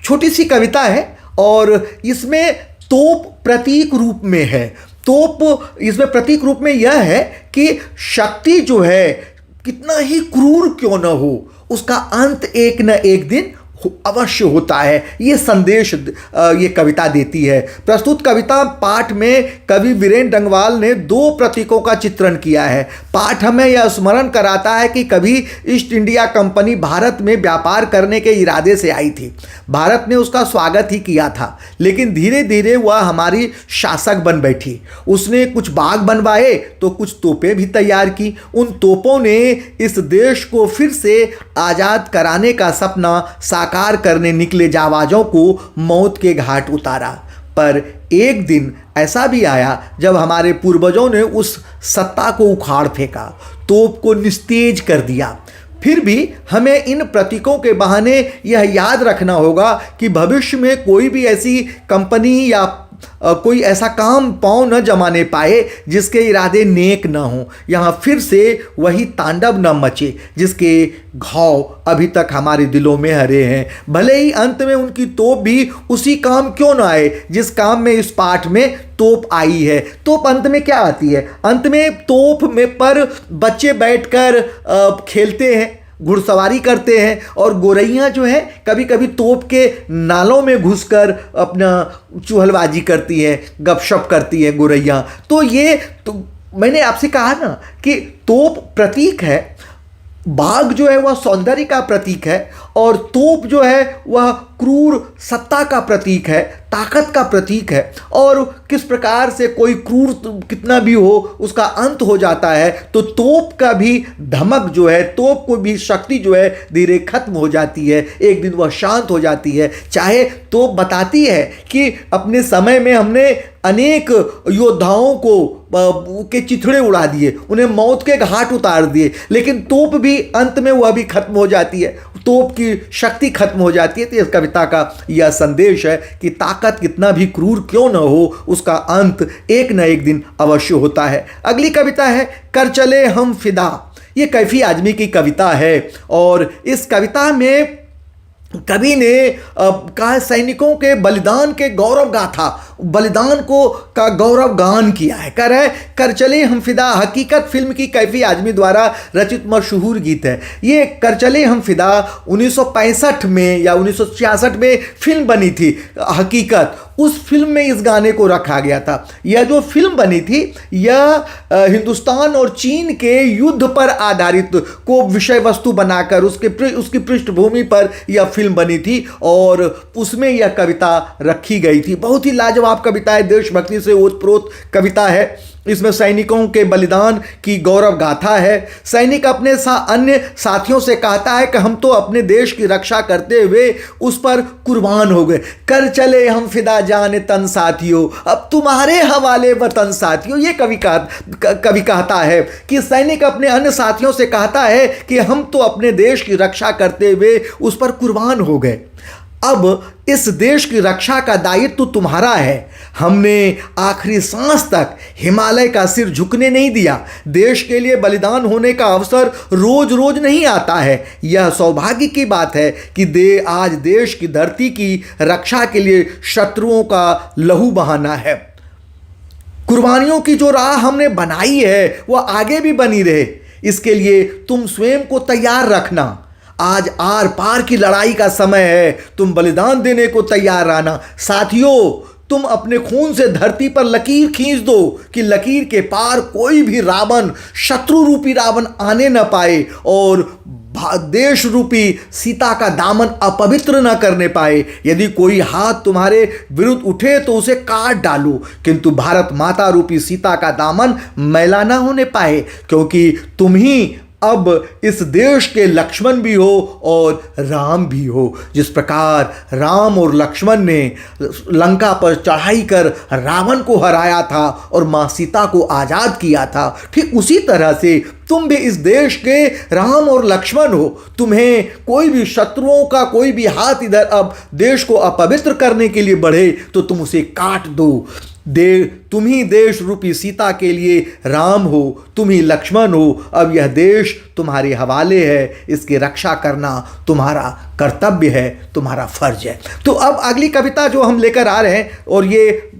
छोटी सी कविता है और इसमें तोप प्रतीक रूप में है। तोप इसमें प्रतीक रूप में यह है कि शक्ति जो है कितना ही क्रूर क्यों न हो, उसका अंत एक न एक दिन अवश्य होता है। ये संदेश ये कविता देती है। प्रस्तुत कविता पाठ में कवि वीरेंद्र डंगवाल ने दो प्रतीकों का चित्रण किया है। पाठ हमें यह स्मरण कराता है कि कभी ईस्ट इंडिया कंपनी भारत में व्यापार करने के इरादे से आई थी। भारत ने उसका स्वागत ही किया था, लेकिन धीरे धीरे वह हमारी शासक बन बैठी। उसने कुछ बाग बनवाए तो कुछ तोपें भी तैयार की। उन तोपों ने इस देश को फिर से आज़ाद कराने का सपना साकार करने निकले जाबाजों को मौत के घाट उतारा। पर एक दिन ऐसा भी आया जब हमारे पूर्वजों ने उस सत्ता को उखाड़ फेंका, तोप को निस्तेज कर दिया। फिर भी हमें इन प्रतीकों के बहाने यह याद रखना होगा कि भविष्य में कोई भी ऐसी कंपनी या कोई ऐसा काम पांव न जमाने पाए जिसके इरादे नेक न हों। यहाँ फिर से वही तांडव न मचे जिसके घाव अभी तक हमारे दिलों में हरे हैं। भले ही अंत में उनकी तोप भी उसी काम क्यों न आए जिस काम में इस पाठ में तोप आई है। तोप अंत में क्या आती है? अंत में तोप में पर बच्चे बैठकर खेलते हैं, घुड़सवारी करते हैं, और गोरैयाँ जो है कभी कभी तोप के नालों में घुसकर अपना चुहलबाजी करती हैं, गपशप करती हैं गोरैयाँ। तो ये तो मैंने आपसे कहा ना कि तोप प्रतीक है, बाघ जो है वह सौंदर्य का प्रतीक है, और तोप जो है वह क्रूर सत्ता का प्रतीक है, ताकत का प्रतीक है। और किस प्रकार से कोई क्रूर कितना भी हो उसका अंत हो जाता है, तो तोप का भी धमक जो है, तोप को भी शक्ति जो है धीरे खत्म हो जाती है, एक दिन वह शांत हो जाती है। चाहे तोप बताती है कि अपने समय में हमने अनेक योद्धाओं को के चिथड़े उड़ा दिए, उन्हें मौत के घाट उतार दिए, लेकिन तोप भी अंत में वह भी खत्म हो जाती है, तोप की शक्ति खत्म हो जाती है। तो इस कविता का यह संदेश है कि ताकत कितना भी क्रूर क्यों न हो, उसका अंत एक न एक दिन अवश्य होता है। अगली कविता है कर चले हम फिदा। ये कैफी आजमी की कविता है, और इस कविता में कवि ने कहा सैनिकों के बलिदान के गौरव गाथा, बलिदान को का गौरव गान किया है। कर चले हम फिदा हकीकत फिल्म की कैफी आजमी द्वारा रचित मशहूर गीत है। ये कर चले हम फिदा 1965 में या 1966 में फिल्म बनी थी हकीकत, उस फिल्म में इस गाने को रखा गया था। यह जो फिल्म बनी थी यह हिंदुस्तान और चीन के युद्ध पर आधारित को विषय वस्तु बनाकर उसकी पृष्ठभूमि पर यह फिल्म बनी थी, और उसमें यह कविता रखी गई थी। बहुत ही लाजवाब कविता है, देशभक्ति से ओतप्रोत कविता है। इसमें सैनिकों के बलिदान की गौरव गाथा है। सैनिक अपने अन्य साथियों से कहता है कि हम तो अपने देश की रक्षा करते हुए उस पर कुर्बान हो गए। कर चले हम फिदा जाने तन साथियों, अब तुम्हारे हवाले वतन साथियों। ये कवि कहता है कि सैनिक अपने अन्य साथियों से कहता है कि हम तो अपने देश की रक्षा करते हुए उस पर कुर्बान हो गए। अब इस देश की रक्षा का दायित्व तो तुम्हारा है। हमने आखिरी सांस तक हिमालय का सिर झुकने नहीं दिया। देश के लिए बलिदान होने का अवसर रोज रोज नहीं आता है। यह सौभाग्य की बात है कि आज देश की धरती की रक्षा के लिए शत्रुओं का लहू बहाना है। कुर्बानियों की जो राह हमने बनाई है वह आगे भी बनी रहे, इसके लिए तुम स्वयं को तैयार रखना। आज आर पार की लड़ाई का समय है, तुम बलिदान देने को तैयार रहना। साथियों, तुम अपने खून से धरती पर लकीर खींच दो कि लकीर के पार कोई भी रावण, शत्रु रूपी रावण आने न पाए, और देश रूपी सीता का दामन अपवित्र न करने पाए। यदि कोई हाथ तुम्हारे विरुद्ध उठे तो उसे काट डालो, किंतु भारत माता रूपी सीता का दामन मैला न होने पाए, क्योंकि तुम ही अब इस देश के लक्ष्मण भी हो और राम भी हो। जिस प्रकार राम और लक्ष्मण ने लंका पर चढ़ाई कर रावण को हराया था और माँ सीता को आज़ाद किया था, ठीक उसी तरह से तुम भी इस देश के राम और लक्ष्मण हो। तुम्हें कोई भी शत्रुओं का कोई भी हाथ इधर अब देश को अपवित्र करने के लिए बढ़े तो तुम उसे काट दो। तुम ही देश रूपी सीता के लिए राम हो, तुम ही लक्ष्मण हो। अब यह देश तुम्हारे हवाले है, इसकी रक्षा करना तुम्हारा कर्तव्य है, तुम्हारा फर्ज है। तो अब अगली कविता जो हम लेकर आ रहे हैं, और ये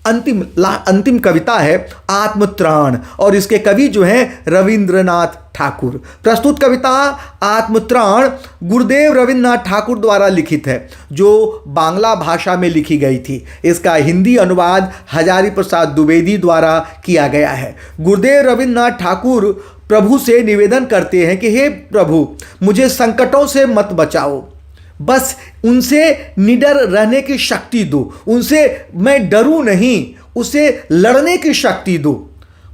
अंतिम कविता है आत्मत्राण, और इसके कवि जो हैं रविंद्रनाथ ठाकुर। प्रस्तुत कविता आत्मत्राण गुरुदेव रविंद्रनाथ ठाकुर द्वारा लिखित है, जो बांग्ला भाषा में लिखी गई थी। इसका हिंदी अनुवाद हजारी प्रसाद द्विवेदी द्वारा किया गया है। गुरुदेव रविंद्रनाथ ठाकुर प्रभु से निवेदन करते हैं कि हे प्रभु, मुझे संकटों से मत बचाओ, बस उनसे निडर रहने की शक्ति दो, उनसे मैं डरूं नहीं, उसे लड़ने की शक्ति दो।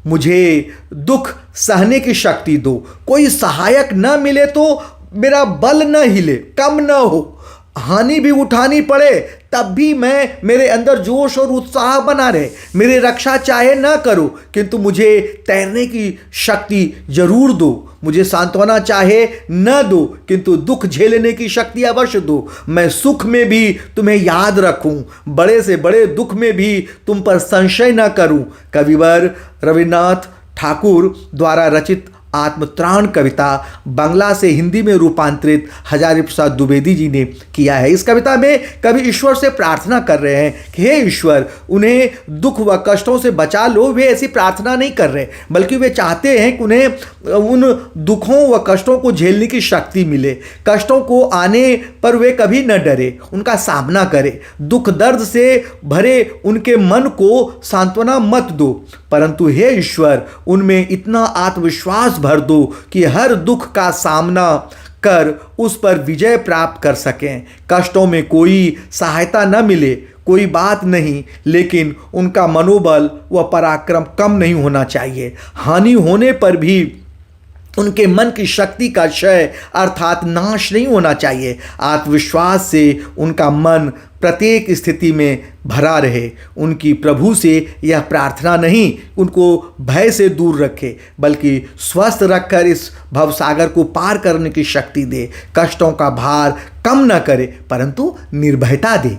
मुझे दुख सहने की शक्ति दो। कोई सहायक न मिले तो मेरा बल न हिले, कम न हो, हानि भी उठानी पड़े तब भी मैं मेरे अंदर जोश और उत्साह बना रहे। मेरी रक्षा चाहे ना करो, किंतु मुझे तैरने की शक्ति जरूर दो। मुझे सांत्वना चाहे न दो, किंतु दुख झेलने की शक्ति अवश्य दो। मैं सुख में भी तुम्हें याद रखूं, बड़े से बड़े दुख में भी तुम पर संशय न करूं। कविवर रविन्द्रनाथ ठाकुर द्वारा रचित आत्मत्राण कविता बांग्ला से हिंदी में रूपांतरित हजारी प्रसाद द्विवेदी जी ने किया है। इस कविता में कवि ईश्वर से प्रार्थना कर रहे हैं कि हे ईश्वर, उन्हें दुख व कष्टों से बचा लो। वे ऐसी प्रार्थना नहीं कर रहे, बल्कि वे चाहते हैं कि उन्हें उन दुखों व कष्टों को झेलने की शक्ति मिले। कष्टों को आने पर वे कभी न डरे, उनका सामना करें। दुख दर्द से भरे उनके मन को सांत्वना मत दो, परंतु हे ईश्वर, उनमें इतना आत्मविश्वास भर दो कि हर दुख का सामना कर उस पर विजय प्राप्त कर सकें। कष्टों में कोई सहायता न मिले, कोई बात नहीं, लेकिन उनका मनोबल व पराक्रम कम नहीं होना चाहिए। हानि होने पर भी उनके मन की शक्ति का क्षय अर्थात नाश नहीं होना चाहिए। आत्मविश्वास से उनका मन प्रत्येक स्थिति में भरा रहे। उनकी प्रभु से यह प्रार्थना नहीं उनको भय से दूर रखे, बल्कि स्वस्थ रखकर इस भवसागर को पार करने की शक्ति दे। कष्टों का भार कम न करे, परंतु निर्भयता दे।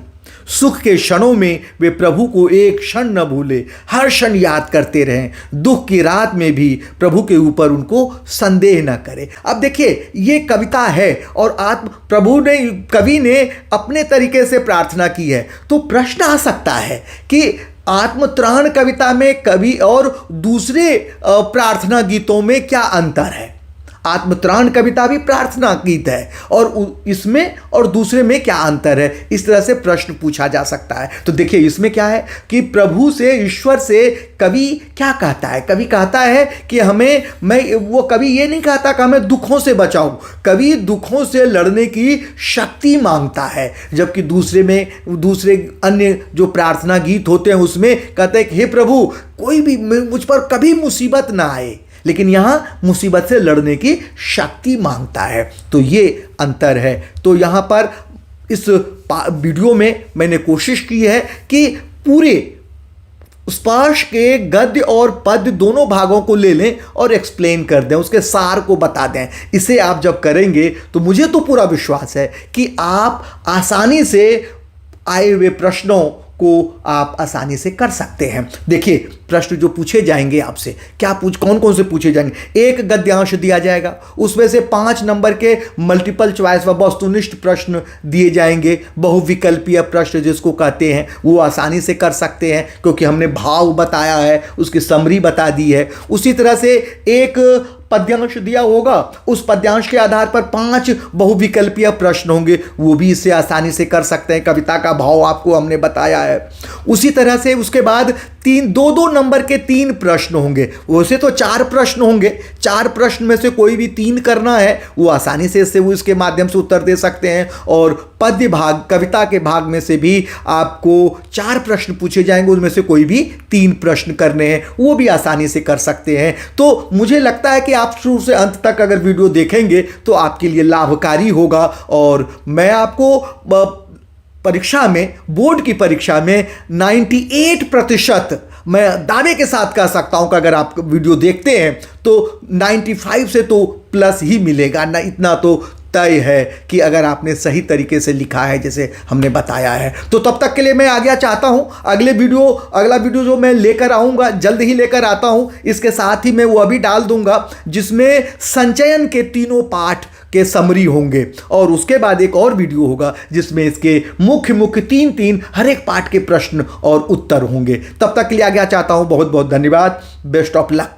सुख के क्षणों में वे प्रभु को एक क्षण न भूले, हर क्षण याद करते रहें। दुख की रात में भी प्रभु के ऊपर उनको संदेह न करे। अब देखिए, ये कविता है और कवि ने अपने तरीके से प्रार्थना की है। तो प्रश्न आ सकता है कि आत्मत्राण कविता में कवि और दूसरे प्रार्थना गीतों में क्या अंतर है। आत्मत्राण कविता भी प्रार्थना गीत है और इसमें और दूसरे में क्या अंतर है, इस तरह से प्रश्न पूछा जा सकता है। तो देखिए, इसमें क्या है कि प्रभु से, ईश्वर से कवि क्या कहता है। कवि कहता है कि वो कवि ये नहीं कहता कि हमें दुखों से बचाओ। कवि दुखों से लड़ने की शक्ति मांगता है, जबकि दूसरे अन्य जो प्रार्थना गीत होते हैं उसमें कहते हैं कि हे प्रभु, कोई भी मुझ पर कभी मुसीबत ना आए, लेकिन यहां मुसीबत से लड़ने की शक्ति मांगता है। तो ये अंतर है। तो यहां पर इस वीडियो में मैंने कोशिश की है कि पूरे स्पर्श के गद्य और पद्य दोनों भागों को ले लें और एक्सप्लेन कर दें, उसके सार को बता दें। इसे आप जब करेंगे तो मुझे तो पूरा विश्वास है कि आप आसानी से आए हुए प्रश्नों को आप आसानी से कर सकते हैं। देखिए, प्रश्न जो पूछे जाएंगे आपसे कौन कौन से पूछे जाएंगे। एक गद्यांश दिया जाएगा, उसमें से 5 नंबर के मल्टीपल चॉइस व वस्तुनिष्ठ प्रश्न दिए जाएंगे। बहुविकल्पीय प्रश्न जिसको कहते हैं, वो आसानी से कर सकते हैं क्योंकि हमने भाव बताया है, उसकी समरी बता दी है। उसी तरह से एक पद्यांश दिया होगा, उस पद्यांश के आधार पर 5 बहुविकल्पीय प्रश्न होंगे, वो भी इससे आसानी से कर सकते हैं। कविता का भाव आपको हमने बताया है। उसी तरह से उसके बाद 2-2 नंबर के 3 प्रश्न होंगे। वैसे तो 4 प्रश्न होंगे, 4 प्रश्न में से कोई भी 3 करना है, वो आसानी से वो इसके माध्यम से उत्तर दे सकते हैं। और पद्य भाग, कविता के भाग में से भी आपको 4 प्रश्न पूछे जाएंगे, उनमें से कोई भी 3 प्रश्न करने हैं, वो भी आसानी से कर सकते हैं। तो मुझे लगता है कि आप शुरू से अंत तक अगर वीडियो देखेंगे तो आपके लिए लाभकारी होगा। और मैं आपको परीक्षा में, बोर्ड की परीक्षा में 98% मैं दावे के साथ कह सकता हूं कि अगर आप वीडियो देखते हैं तो 95 से तो प्लस ही मिलेगा ना, इतना तो तय है कि अगर आपने सही तरीके से लिखा है जैसे हमने बताया है। तो तब तक के लिए मैं आज्ञा चाहता हूं। अगला वीडियो जो मैं लेकर आऊंगा, जल्द ही लेकर आता हूं। इसके साथ ही मैं वो अभी डाल दूंगा जिसमें संचयन के 3 पाठ के समरी होंगे, और उसके बाद एक और वीडियो होगा जिसमें इसके मुख्य 3 हर एक पाठ के प्रश्न और उत्तर होंगे। तब तक के लिए आज्ञा चाहता हूं। बहुत बहुत धन्यवाद। Best of luck.